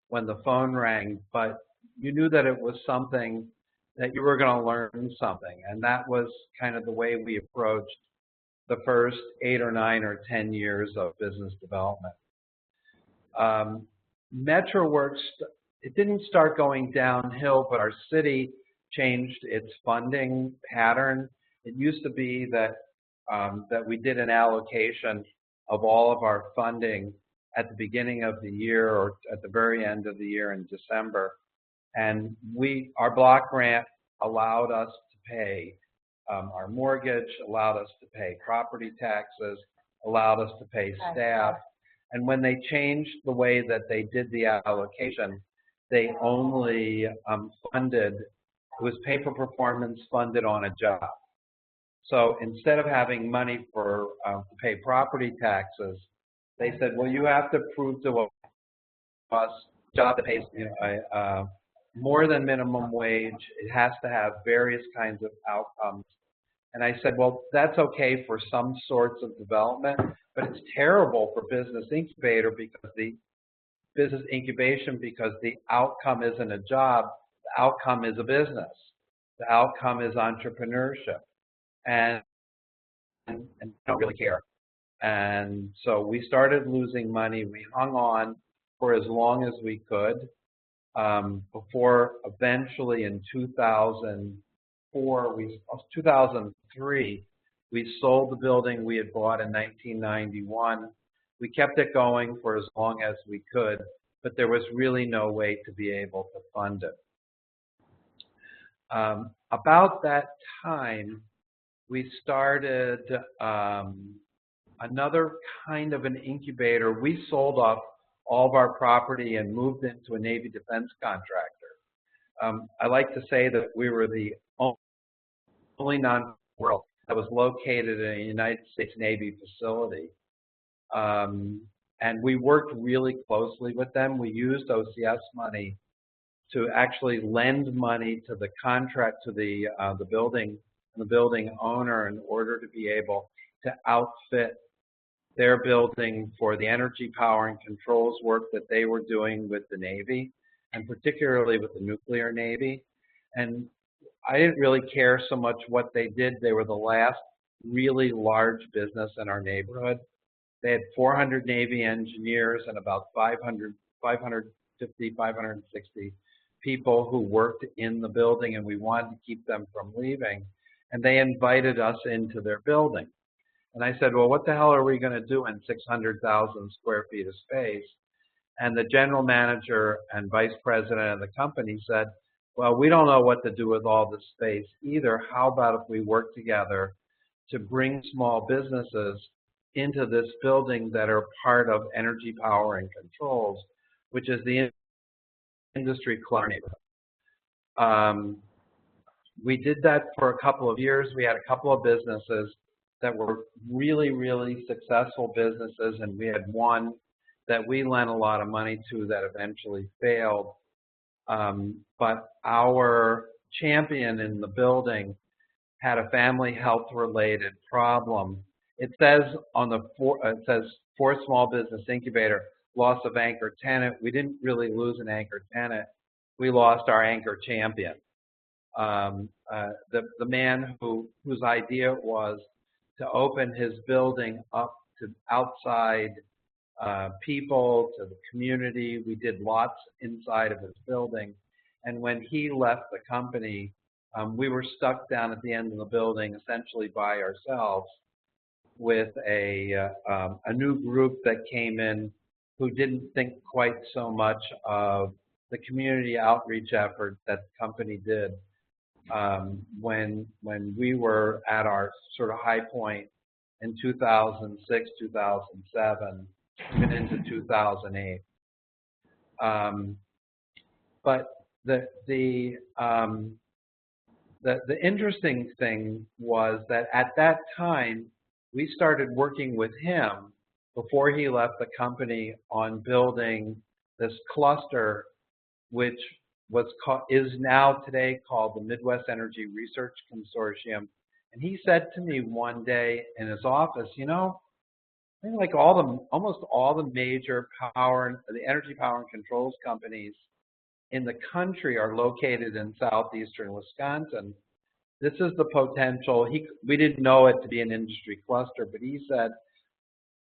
when the phone rang, but you knew that it was something that you were going to learn something, and that was kind of the way we approached the first 8 or 9 or 10 years of business development. MetroWorks, it didn't start going downhill, but our city changed its funding pattern. It used to be that that we did an allocation of all of our funding at the beginning of the year or at the very end of the year in December. And our block grant allowed us to pay our mortgage, allowed us to pay property taxes, allowed us to pay staff. And when they changed the way that they did the allocation, they only funded, it was pay for performance funded on a job. So instead of having money for to pay property taxes, they said, well, you have to prove to us a job that pays more than minimum wage. It has to have various kinds of outcomes. And I said, well, that's okay for some sorts of development, but it's terrible for business incubator because the business incubation because the outcome isn't a job, the outcome is a business. The outcome is entrepreneurship. And don't really care. And so we started losing money. We hung on for as long as we could before eventually in 2003, we sold the building we had bought in 1991. We kept it going for as long as we could, but there was really no way to be able to fund it. About that time, we started another kind of an incubator. We sold off all of our property and moved into a Navy defense contractor. I like to say that we were the only non-world that was located in a United States Navy facility. And we worked really closely with them. We used OCS money to actually lend money to the contract, to the building owner in order to be able to outfit their building for the energy power and controls work that they were doing with the Navy, and particularly with the nuclear Navy. And I didn't really care so much what they did. They were the last really large business in our neighborhood. They had 400 Navy engineers and about 550, 560 people who worked in the building, and we wanted to keep them from leaving. And they invited us into their building. And I said, well, what the hell are we going to do in 600,000 square feet of space? And the general manager and vice president of the company said, well, we don't know what to do with all this space either. How about if we work together to bring small businesses into this building that are part of energy power and controls, which is the industry club neighborhood. We did that for a couple of years. We had a couple of businesses that were really, really successful businesses, and we had one that we lent a lot of money to that eventually failed. But our champion in the building had a family health-related problem. It says on the for small business incubator, loss of anchor tenant. We didn't really lose an anchor tenant. We lost our anchor champion. The man whose idea it was to open his building up to outside people, to the community. We did lots inside of his building. And when he left the company, we were stuck down at the end of the building essentially by ourselves with a new group that came in who didn't think quite so much of the community outreach effort that the company did when we were at our sort of high point in 2006, 2007, even into 2008. But the interesting thing was that at that time, we started working with him before he left the company on building this cluster, which is now today called the Midwest Energy Research Consortium. And he said to me one day in his office, you know, I think like almost all the major the energy power and controls companies in the country are located in southeastern Wisconsin. this is the potential. We didn't know it to be an industry cluster, but he said,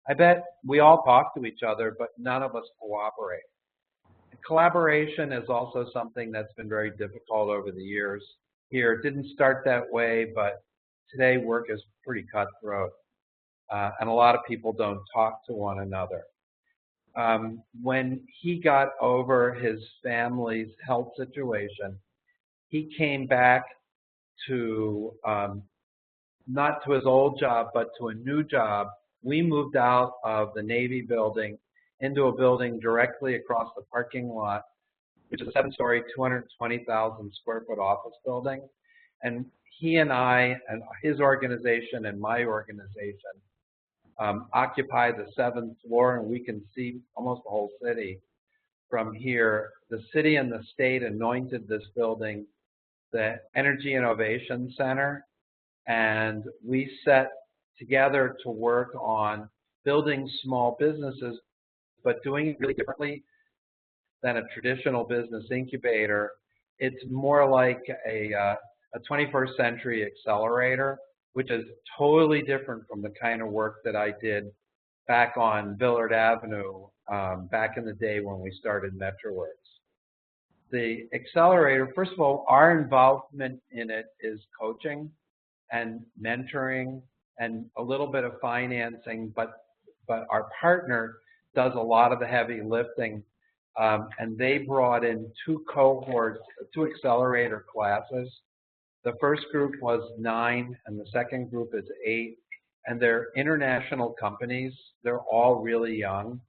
I bet we all talk to each other, but none of us cooperate. And collaboration is also something that's been very difficult over the years here. It didn't start that way, but today work is pretty cutthroat, and a lot of people don't talk to one another. When he got over his family's health situation, he came back to not to his old job, but to a new job. We moved out of the Navy building into a building directly across the parking lot, which is a 7-story, 220,000 square foot office building. And he and I and his organization and my organization occupy the 7th floor, and we can see almost the whole city from here. The city and the state anointed this building the Energy Innovation Center, and we set together to work on building small businesses, but doing it really differently than a traditional business incubator. It's more like a 21st century accelerator, which is totally different from the kind of work that I did back on Villard Avenue back in the day when we started MetroWorks. The accelerator, first of all, our involvement in it is coaching and mentoring and a little bit of financing, but our partner does a lot of the heavy lifting, and they brought in 2 cohorts, 2 accelerator classes. The first group was 9, and the second group is 8, and they're international companies. They're all really young,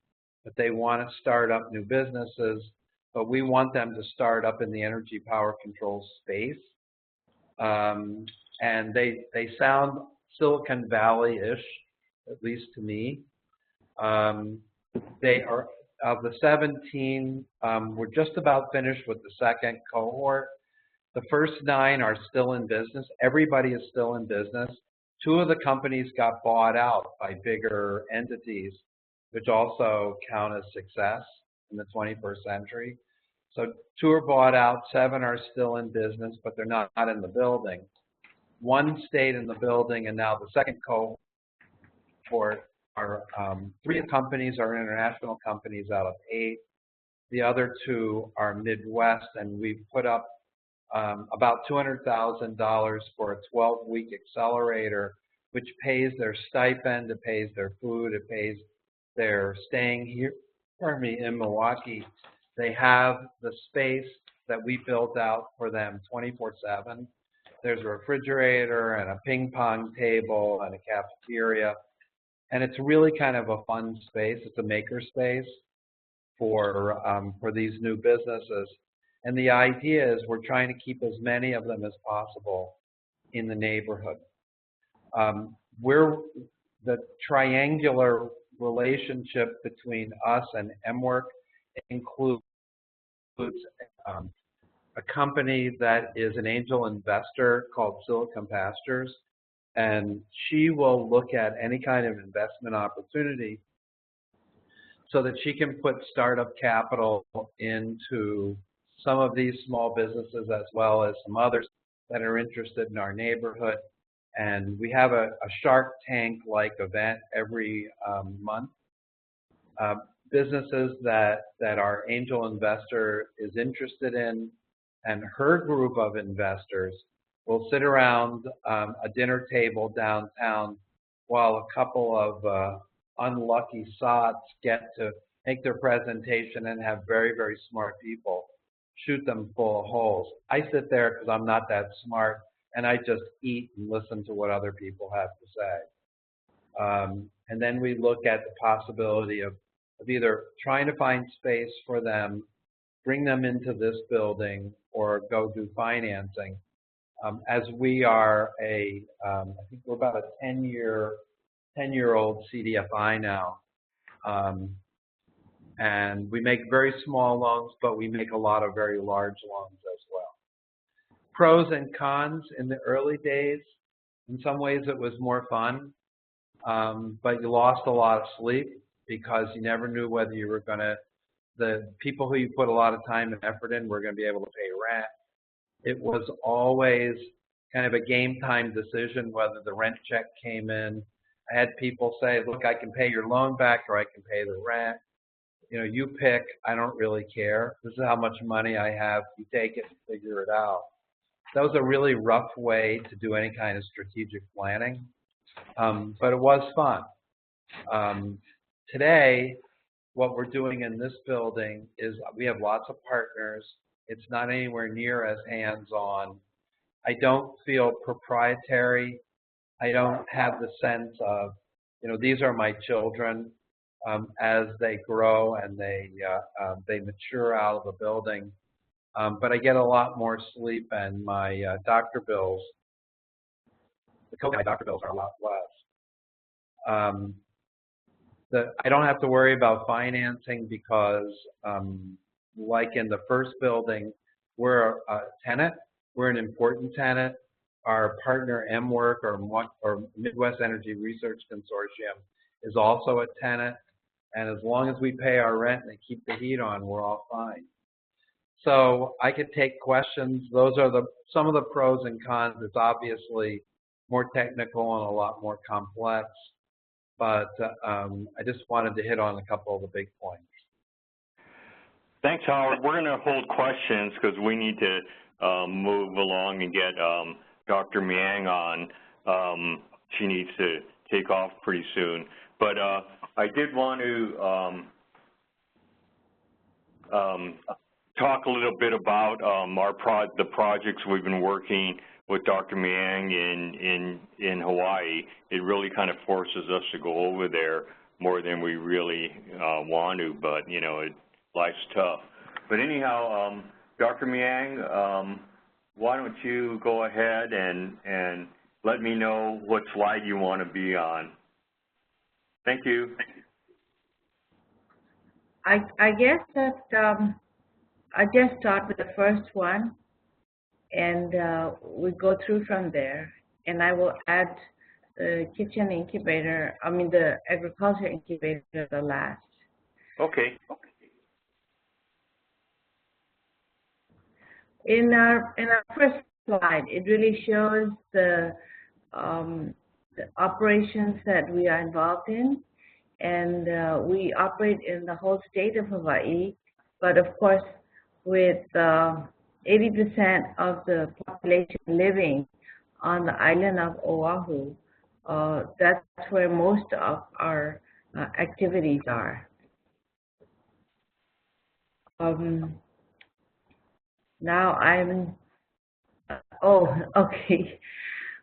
but they want to start up new businesses, but we want them to start up in the energy power control space. And they sound Silicon Valley-ish, at least to me. They are, of the 17, we're just about finished with the second cohort. The first 9 are still in business. Everybody is still in business. 2 of the companies got bought out by bigger entities, which also count as success in the 21st century. So 2 are bought out, 7 are still in business, but they're not in the building. 1 stayed in the building, and now the second cohort are 3 companies are international companies out of 8. The other 2 are Midwest, and we've put up about $200,000 for a 12-week accelerator, which pays their stipend, it pays their food, it pays their staying here, in Milwaukee. They have the space that we built out for them 24/7. There's a refrigerator and a ping pong table and a cafeteria, and it's really kind of a fun space. It's a maker space for these new businesses. And the idea is we're trying to keep as many of them as possible in the neighborhood. The triangular relationship between us and MWork includes a company that is an angel investor called Silicon Pastures, and she will look at any kind of investment opportunity so that she can put startup capital into some of these small businesses as well as some others that are interested in our neighborhood. And we have a Shark Tank-like event every month. Businesses that our angel investor is interested in and her group of investors will sit around a dinner table downtown while a couple of unlucky sots get to make their presentation and have very, very smart people shoot them full of holes. I sit there because I'm not that smart, and I just eat and listen to what other people have to say. And then we look at the possibility of either trying to find space for them, bring them into this building, or go do financing. As we are I think we're about a 10-year-old CDFI now. And we make very small loans, but we make a lot of very large loans as well. Pros and cons in the early days. In some ways it was more fun, but you lost a lot of sleep because you never knew whether you were going to, the people who you put a lot of time and effort in were going to be able to pay rent. It was always kind of a game time decision whether the rent check came in. I had people say, look, I can pay your loan back or I can pay the rent. You know, you pick, I don't really care. This is how much money I have. You take it and figure it out. That was a really rough way to do any kind of strategic planning, but it was fun. Today, what we're doing in this building is we have lots of partners. It's not anywhere near as hands-on. I don't feel proprietary. I don't have the sense of, you know, these are my children. As they grow and they mature out of the building. But I get a lot more sleep, and my doctor bills, the COVID doctor bills are a lot less. I don't have to worry about financing because, like in the first building, we're a tenant. We're an important tenant. Our partner, MWork, or Midwest Energy Research Consortium, is also a tenant. And as long as we pay our rent and they keep the heat on, we're all fine. So I could take questions. Those are some of the pros and cons. It's obviously more technical and a lot more complex. But I just wanted to hit on a couple of the big points. Thanks, Howard. We're going to hold questions because we need to move along and get Dr. Miang on. She needs to take off pretty soon. But I did want to talk a little bit about the projects we've been working with Dr. Miang in Hawaii. It really kind of forces us to go over there more than we really want to, but you know, life's tough. But anyhow, Dr. Miang, why don't you go ahead and let me know what slide you want to be on. Thank you. I guess that I just start with the first one, and we go through from there. And I will add the kitchen incubator. I mean the agriculture incubator to the last. Okay. In our first slide, it really shows the operations that we are involved in, and we operate in the whole state of Hawaii, but of course with 80% of the population living on the island of Oahu, that's where most of our activities are. Now I'm, okay.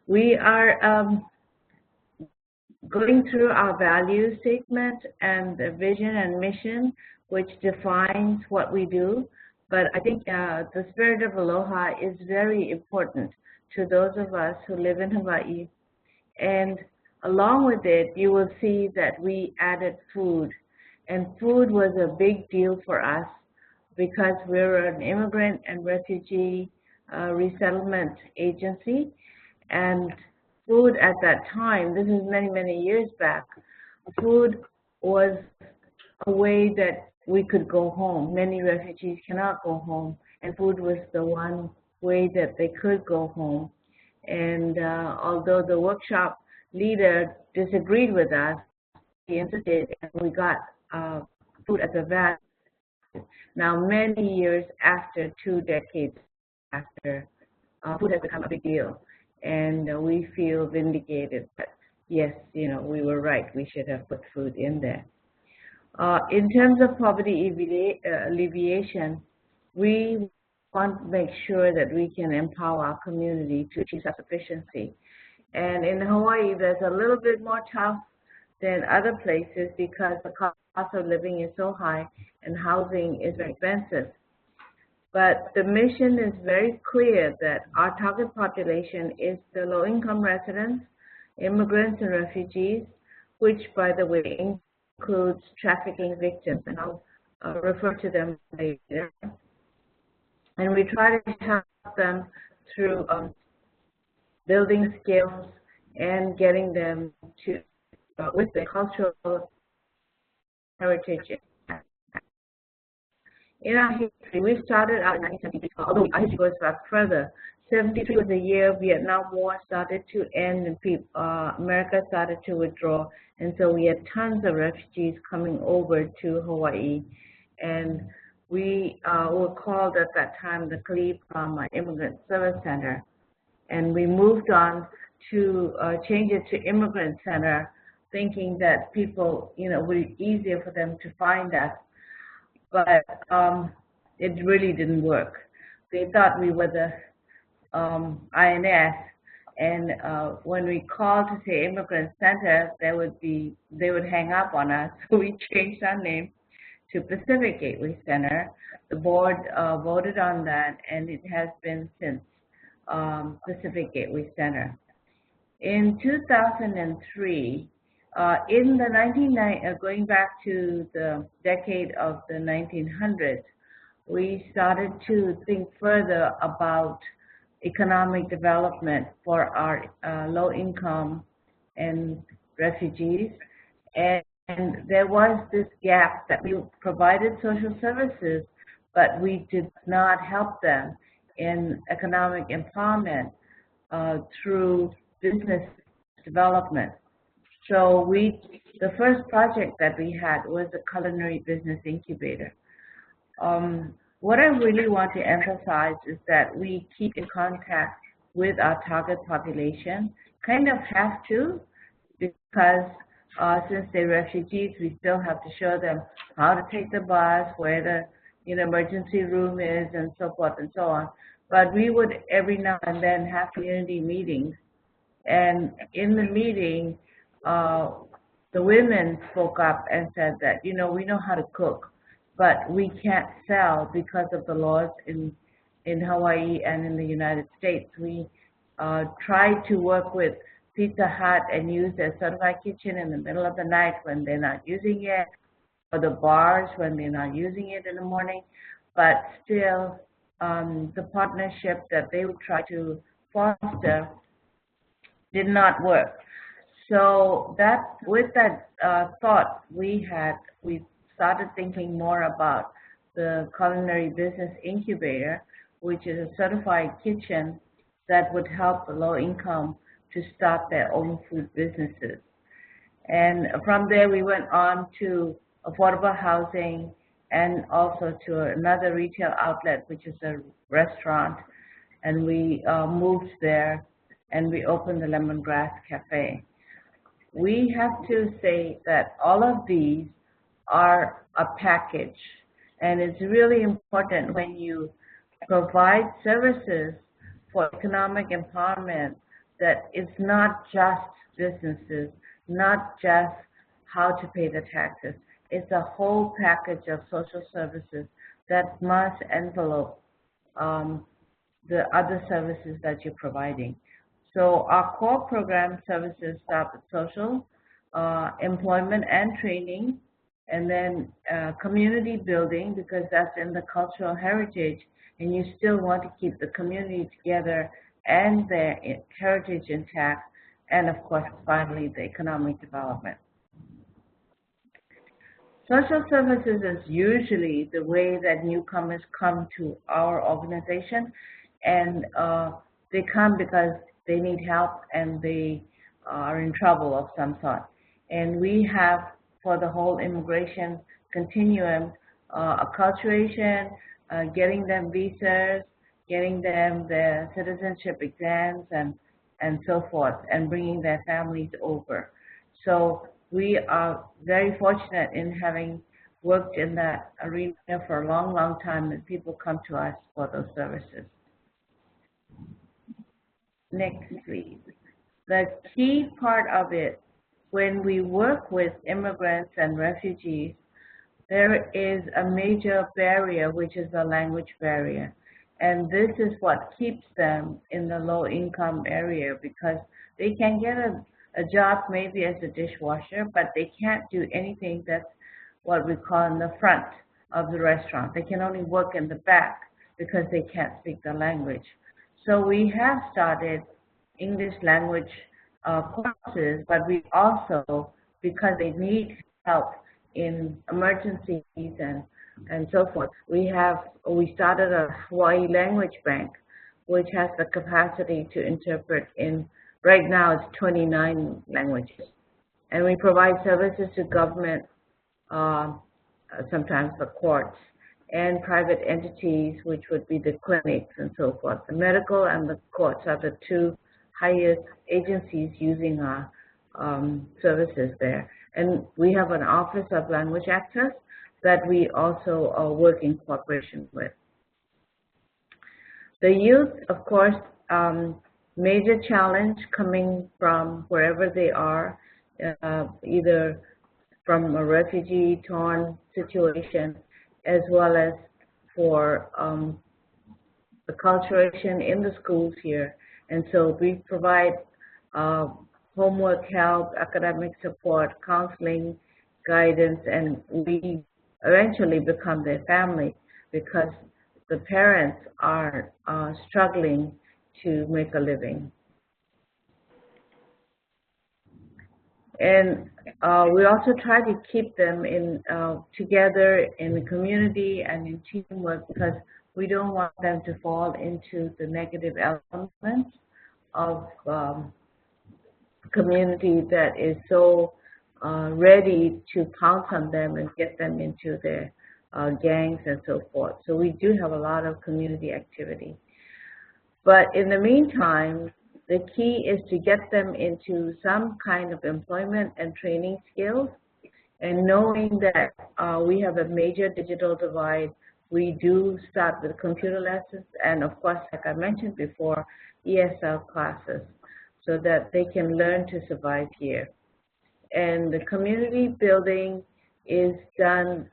We are going through our value statement and the vision and mission, which defines what we do. But I think the spirit of aloha is very important to those of us who live in Hawaii. And along with it, you will see that we added food. And food was a big deal for us because we're an immigrant and refugee resettlement agency. And food at that time, this is many, many years back, food was a way that we could go home. Many refugees cannot go home, and food was the one way that they could go home. And although the workshop leader disagreed with us, he insisted, and we got food as a value. Now, many years after, 2 decades after, food has become a big deal. And we feel vindicated that, yes, you know, we were right. We should have put food in there. In terms of poverty alleviation, we want to make sure that we can empower our community to achieve self-sufficiency. And in Hawaii, there's a little bit more tough than other places because the cost of living is so high and housing is very expensive. But the mission is very clear that our target population is the low-income residents, immigrants and refugees, which, by the way, includes trafficking victims, and I'll refer to them later. And we try to help them through building skills and getting them to, with the cultural heritage. In our history, we started out in 1973, although our history goes back further. 73 was the year Vietnam War started to end and America started to withdraw. And so we had tons of refugees coming over to Hawaii. And we were called at that time the Kalipa Immigrant Service Center. And we moved on to change it to Immigrant Center, thinking that people, would be easier for them to find us. But it really didn't work. They thought we were the INS, and when we called to say Immigrant Center, they would hang up on us. So we changed our name to Pacific Gateway Center. The board voted on that, and it has been since Pacific Gateway Center. In 2003, in the going back to the decade of the 1900s, we started to think further about economic development for our low-income and refugees. And there was this gap that we provided social services, but we did not help them in economic empowerment through business development. So the first project that we had was the Culinary Business Incubator. What I really want to emphasize is that we keep in contact with our target population, kind of have to, because since they're refugees, we still have to show them how to take the bus, where the emergency room is, and so forth and so on. But we would every now and then have community meetings, and in the meeting, the women spoke up and said that, we know how to cook, but we can't sell because of the laws in Hawaii and in the United States. We tried to work with Pizza Hut and use their certified kitchen in the middle of the night when they're not using it, or the bars when they're not using it in the morning, but still the partnership that they would try to foster did not work. So with that thought we started thinking more about the Culinary Business Incubator, which is a certified kitchen that would help the low income to start their own food businesses. And from there, we went on to affordable housing and also to another retail outlet, which is a restaurant. And we moved there and we opened the Lemongrass Cafe. We have to say that all of these are a package, and it's really important when you provide services for economic empowerment that it's not just businesses, not just how to pay the taxes. It's a whole package of social services that must envelope the other services that you're providing. So our core program services start with social, employment and training, and then community building, because that's in the cultural heritage, and you still want to keep the community together and their heritage intact, and of course, finally, the economic development. Social services is usually the way that newcomers come to our organization, and they come because they need help and they are in trouble of some sort. And we have, for the whole immigration continuum, acculturation, getting them visas, getting them their citizenship exams, and so forth, and bringing their families over. So we are very fortunate in having worked in that arena for a long, long time, and people come to us for those services. Next, please. The key part of it, when we work with immigrants and refugees, there is a major barrier, which is the language barrier. And this is what keeps them in the low-income area, because they can get a job maybe as a dishwasher, but they can't do anything that's what we call in the front of the restaurant. They can only work in the back because they can't speak the language. So we have started English language courses, but we also, because they need help in emergencies and so forth, we started a Hawaii language bank which has the capacity to interpret in, right now it's 29 languages. And we provide services to government, sometimes the courts, and private entities, which would be the clinics and so forth. The medical and the courts are the two highest agencies using our services there. And we have an Office of Language Access that we also work in cooperation with. The youth, of course, major challenge coming from wherever they are, either from a refugee torn situation, as well as for acculturation in the schools here. And so we provide homework help, academic support, counseling, guidance, and we eventually become their family because the parents are struggling to make a living. And we also try to keep them in together in the community and in teamwork because we don't want them to fall into the negative elements of community that is so ready to pounce on them and get them into their gangs and so forth. So we do have a lot of community activity. But in the meantime, the key is to get them into some kind of employment and training skills. And knowing that we have a major digital divide, we do start with computer lessons and, of course, like I mentioned before, ESL classes so that they can learn to survive here. And the community building is done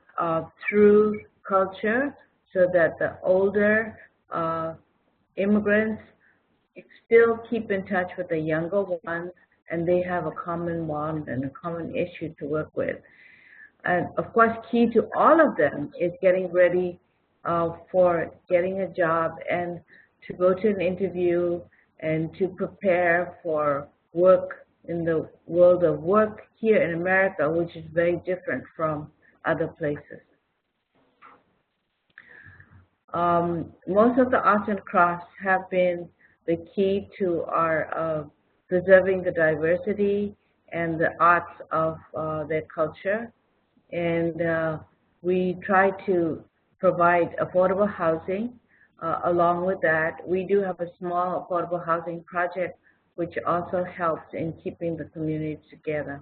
through culture so that the older immigrants still keep in touch with the younger ones and they have a common bond and a common issue to work with. And of course, key to all of them is getting ready for getting a job and to go to an interview and to prepare for work in the world of work here in America, which is very different from other places. Most of the arts and crafts have been the key to our preserving the diversity and the arts of their culture. And we try to provide affordable housing. Along with that, we do have a small affordable housing project which also helps in keeping the community together.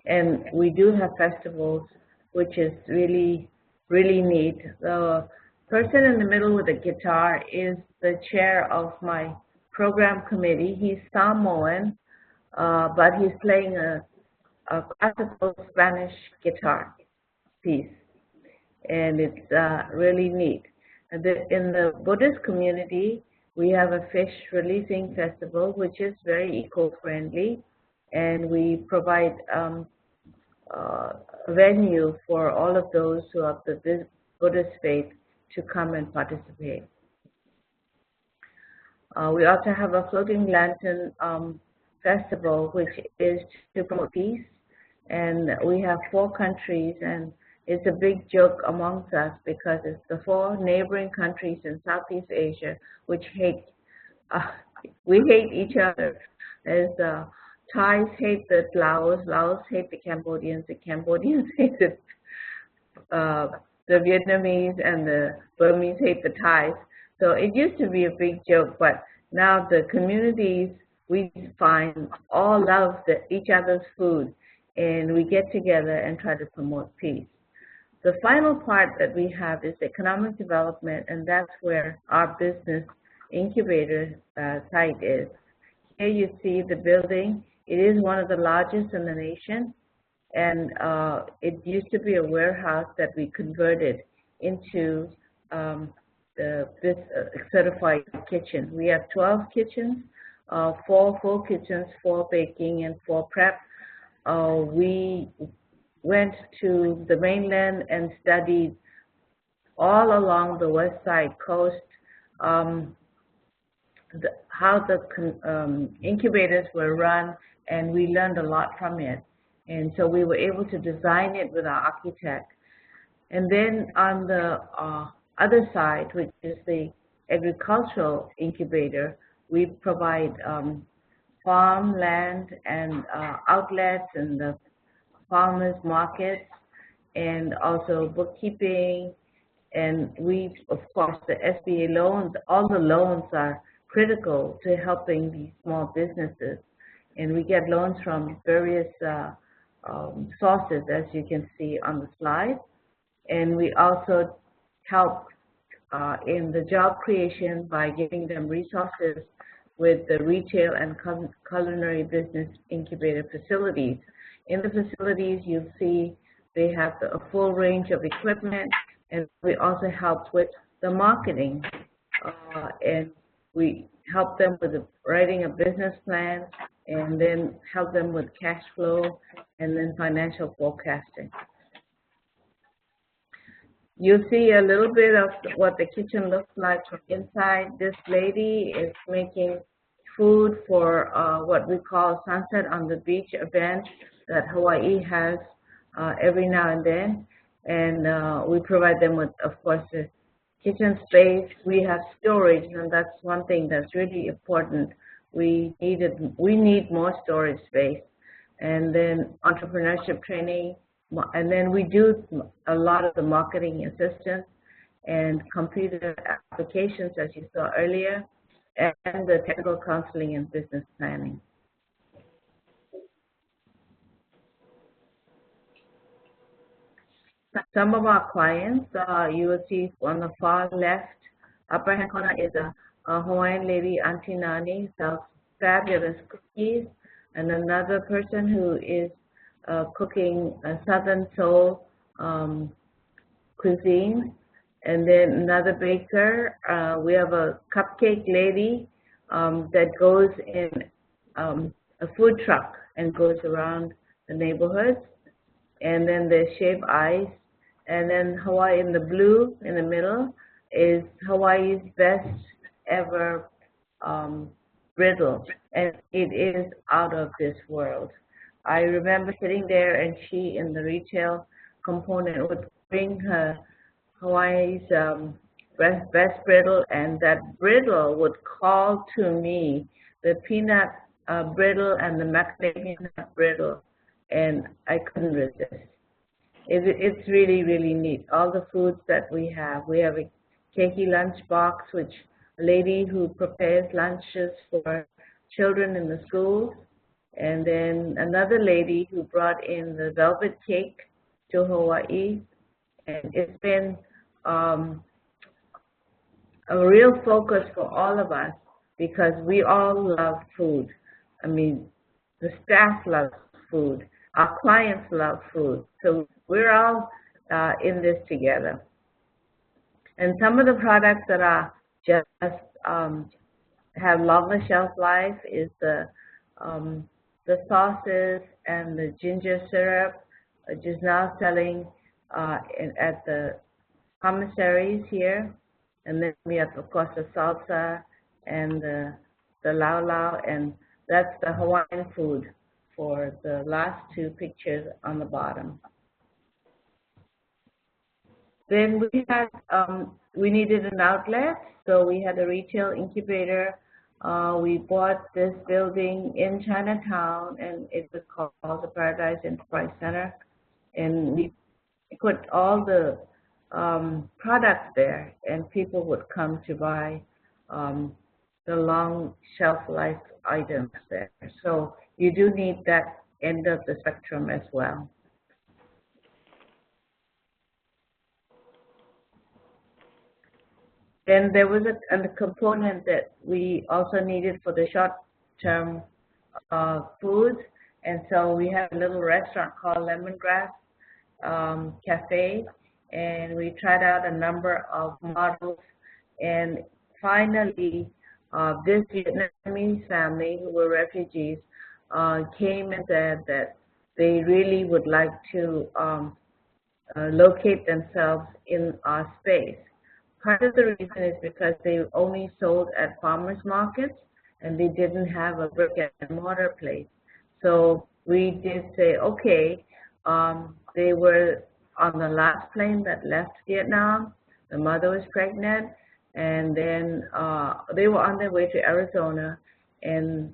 And we do have festivals, which is really, really neat. The person in the middle with the guitar is the chair of my program committee. He's Samoan, but he's playing a classical Spanish guitar piece, and it's really neat. In the Buddhist community, we have a fish releasing festival, which is very eco-friendly, and we provide a venue for all of those who are of the Buddhist faith to come and participate. We also have a floating lantern festival, which is to promote peace, and we have 4 countries, and it's a big joke amongst us because it's the 4 neighboring countries in Southeast Asia which hate, we hate each other. As Thais hate the Laos, Laos hate the Cambodians hate the Vietnamese, and the Burmese hate the Thais. So it used to be a big joke, but now the communities, we find, all love each other's food, and we get together and try to promote peace. The final part that we have is economic development, and that's where our business incubator site is. Here you see the building. It is one of the largest in the nation, and it used to be a warehouse that we converted into this certified kitchen. We have 12 kitchens, 4 full kitchens, 4 baking, and 4 prep. We went to the mainland and studied all along the west side coast how the incubators were run, and we learned a lot from it. And so we were able to design it with our architect. And then on the other side, which is the agricultural incubator. We provide farmland and outlets and the farmers markets, and also bookkeeping. And we, of course, the SBA loans, all the loans are critical to helping these small businesses. And we get loans from various sources, as you can see on the slide. And we also help in the job creation by giving them resources with the retail and culinary business incubator facilities. In the facilities, you'll see they have a full range of equipment, and we also help with the marketing. And we help them with writing a business plan, and then help them with cash flow, and then financial forecasting. You'll see a little bit of what the kitchen looks like from inside. This lady is making food for what we call Sunset on the Beach event that Hawaii has every now and then. And we provide them with, of course, the kitchen space. We have storage, and that's one thing that's really important. We need more storage space. And then entrepreneurship training. And then we do a lot of the marketing assistance and computer applications, as you saw earlier, and the technical counseling and business planning. Some of our clients, you will see on the far left, upper hand corner is a Hawaiian lady, Auntie Nani, sells fabulous cookies, and another person who is cooking a Southern Soul cuisine, and then another baker. We have a cupcake lady that goes in a food truck and goes around the neighborhoods, and then there's shaved ice, and then Hawaii in the blue in the middle is Hawaii's best ever brittle, and it is out of this world. I remember sitting there, and she, in the retail component, would bring her Hawaii's best brittle, and that brittle would call to me the peanut brittle and the macadamia nut brittle, and I couldn't resist. It's really, really neat. All the foods that we have a keiki lunch box, which a lady who prepares lunches for children in the schools. And then another lady who brought in the velvet cake to Hawaii. And it's been a real focus for all of us because we all love food. I mean, the staff loves food. Our clients love food. So we're all in this together. And some of the products that are just have longer shelf life is the sauces and the ginger syrup, which is now selling at the commissaries here. And then we have, of course, the salsa and the lau lau, and that's the Hawaiian food for the last two pictures on the bottom. Then we needed an outlet, so we had a retail incubator. We bought this building in Chinatown, and it was called the Paradise Enterprise Center. And we put all the products there, and people would come to buy the long shelf life items there. So you do need that end of the spectrum as well. Then there was a component that we also needed for the short-term foods, and so we had a little restaurant called Lemongrass Cafe, and we tried out a number of models, and finally this Vietnamese family who were refugees came and said that they really would like to locate themselves in our space. Part of the reason is because they only sold at farmers markets and they didn't have a brick and mortar place. So we did say, okay, they were on the last plane that left Vietnam. The mother was pregnant, And then they were on their way to Arizona, and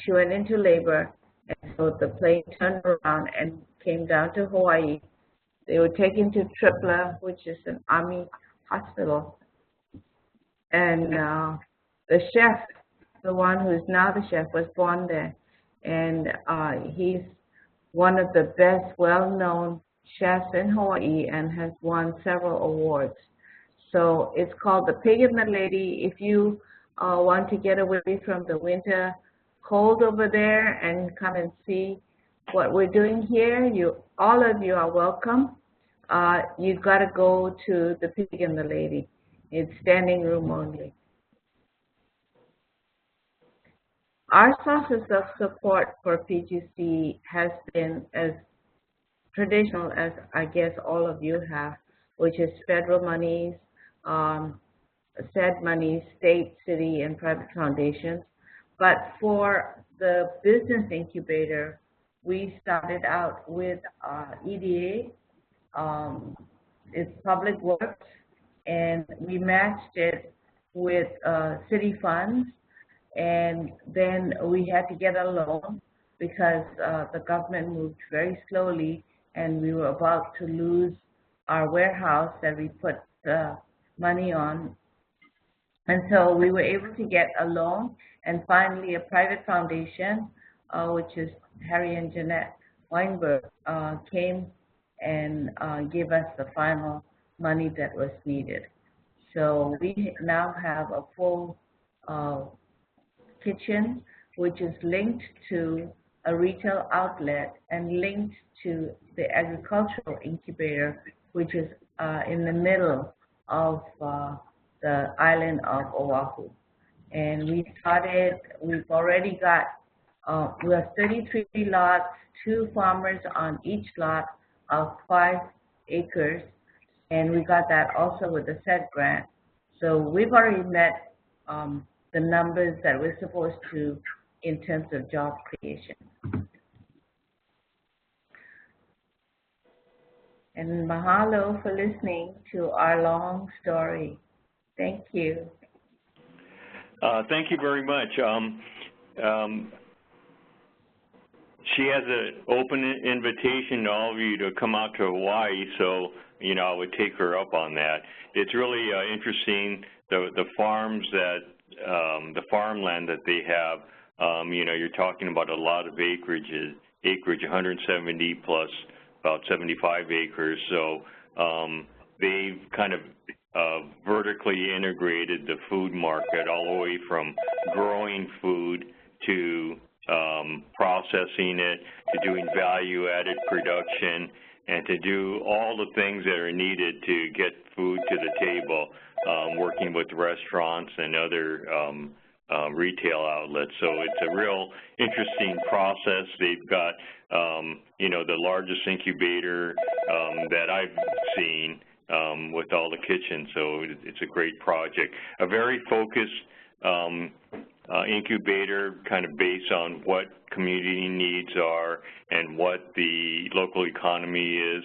she went into labor, and so the plane turned around and came down to Hawaii. They were taken to Tripla, which is an Army hospital, and the chef, the one who is now the chef, was born there, and he's one of the best well-known chefs in Hawaii and has won several awards. So it's called The Pig and the Lady. If you want to get away from the winter cold over there and come and see what we're doing here, all of you are welcome. You've got to go to The Pig and the Lady. It's standing room only. Our sources of support for PGC has been as traditional as I guess all of you have, which is federal monies, CED monies, state, city, and private foundations. But for the business incubator, we started out with EDA, it's public works, and we matched it with city funds, and then we had to get a loan because the government moved very slowly, and we were about to lose our warehouse that we put money on. And so we were able to get a loan, and finally a private foundation, which is Harry and Jeanette Weinberg, came and gave us the final money that was needed. So we now have a full kitchen, which is linked to a retail outlet and linked to the agricultural incubator, which is in the middle of the island of Oahu. And we've already got, we have 33 lots, 2 farmers on each lot of 5 acres, and we got that also with the CED grant. So we've already met the numbers that we're supposed to in terms of job creation. And mahalo for listening to our long story. Thank you. Thank you very much. She has an open invitation to all of you to come out to Hawaii, so, you know, I would take her up on that. It's really interesting, the farms that, the farmland that they have, you know, you're talking about a lot of acreage, 170 plus about 75 acres, so they've kind of vertically integrated the food market all the way from growing food to processing it, to doing value-added production, and to do all the things that are needed to get food to the table, working with restaurants and other retail outlets. So it's a real interesting process. They've got, you know, the largest incubator that I've seen with all the kitchens, so it's a great project. A very focused incubator, kind of based on what community needs are and what the local economy is.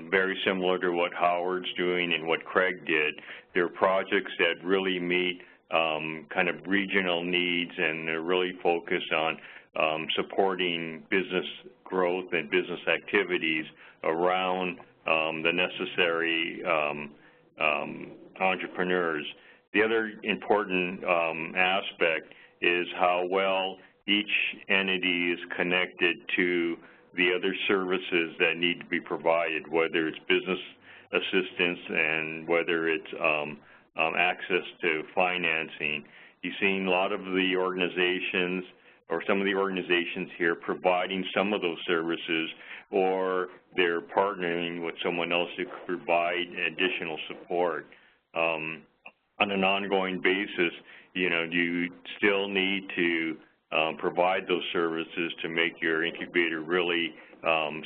Very similar to what Howard's doing and what Craig did. They're projects that really meet kind of regional needs, and they're really focused on supporting business growth and business activities around the necessary entrepreneurs. The other important aspect is how well each entity is connected to the other services that need to be provided, whether it's business assistance and whether it's access to financing. You've seen a lot of the organizations, or some of the organizations here, providing some of those services, or they're partnering with someone else to provide additional support. On an ongoing basis, you know, you still need to provide those services to make your incubator really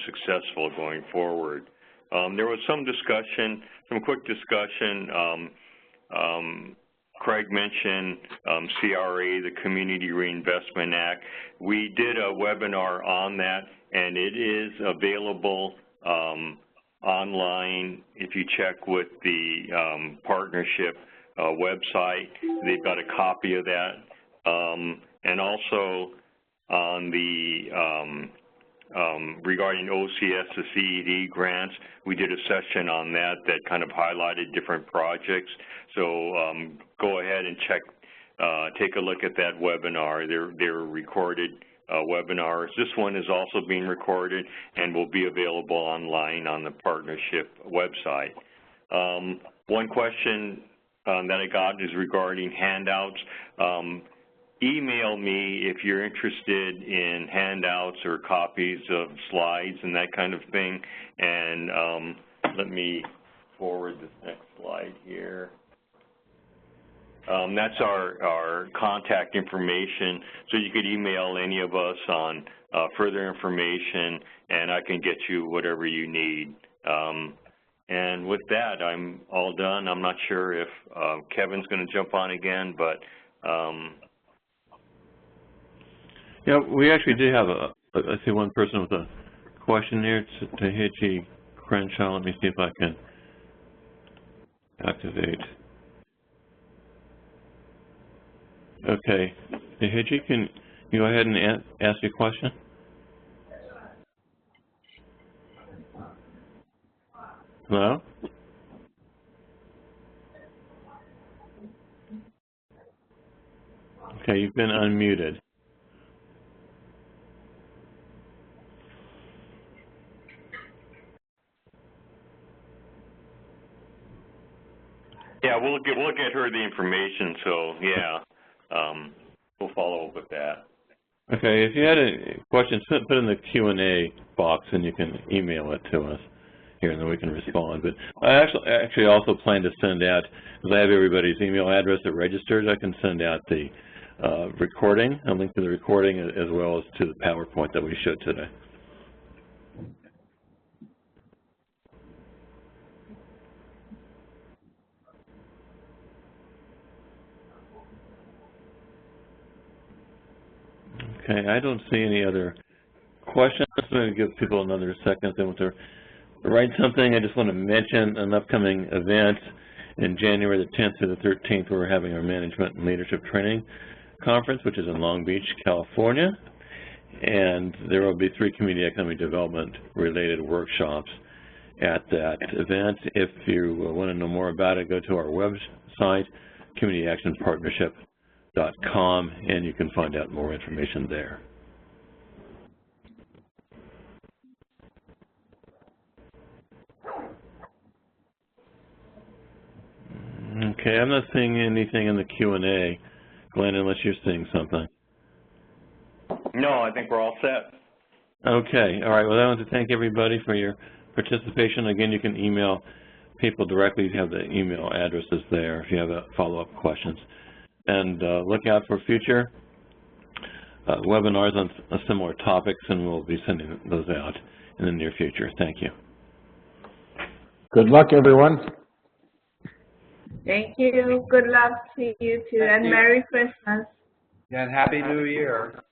successful going forward. There was some discussion, some quick discussion. Craig mentioned CRA, the Community Reinvestment Act. We did a webinar on that, and it is available online if you check with the partnership website. They've got a copy of that. And also on the regarding OCS to CED grants, we did a session on that kind of highlighted different projects. So go ahead and take a look at that webinar. They're recorded webinars. This one is also being recorded and will be available online on the partnership website. One question that I got is regarding handouts. Email me if you're interested in handouts or copies of slides and that kind of thing. And let me forward this next slide here. That's our contact information, so you could email any of us on further information, and I can get you whatever you need. And with that, I'm all done. I'm not sure if Kevin's going to jump on again, but yeah, we actually did have I see one person with a question here. It's Tahichi Crenshaw. Let me see if I can activate. Okay, Tahichi, can you go ahead and ask your question? Hello? Okay, you've been unmuted. yeah, we'll get her the information. So yeah, we'll follow up with that. Okay, if you had a question, put it in the Q&A box, and you can email it to us here, and then we can respond. But I actually also plan to send out, because I have everybody's email address that registered, I can send out the recording, a link to the recording, as well as to the PowerPoint that we showed today. Okay, I don't see any other questions. I'm going to give people another second if they want to write something. I just want to mention an upcoming event in January the 10th to the 13th. We're having our Management and Leadership Training Conference, which is in Long Beach, California. And there will be 3 community economic development related workshops at that event. If you want to know more about it, go to our website, communityactionpartnership.com, and you can find out more information there. Okay, I'm not seeing anything in the Q&A, Glenn, unless you're seeing something. No, I think we're all set. Okay, all right. Well, I want to thank everybody for your participation. Again, you can email people directly. You have the email addresses there if you have follow-up questions. And look out for future webinars on similar topics, and we'll be sending those out in the near future. Thank you. Good luck, everyone. Thank you. Good luck to you too, and Merry Christmas. And Happy New Year.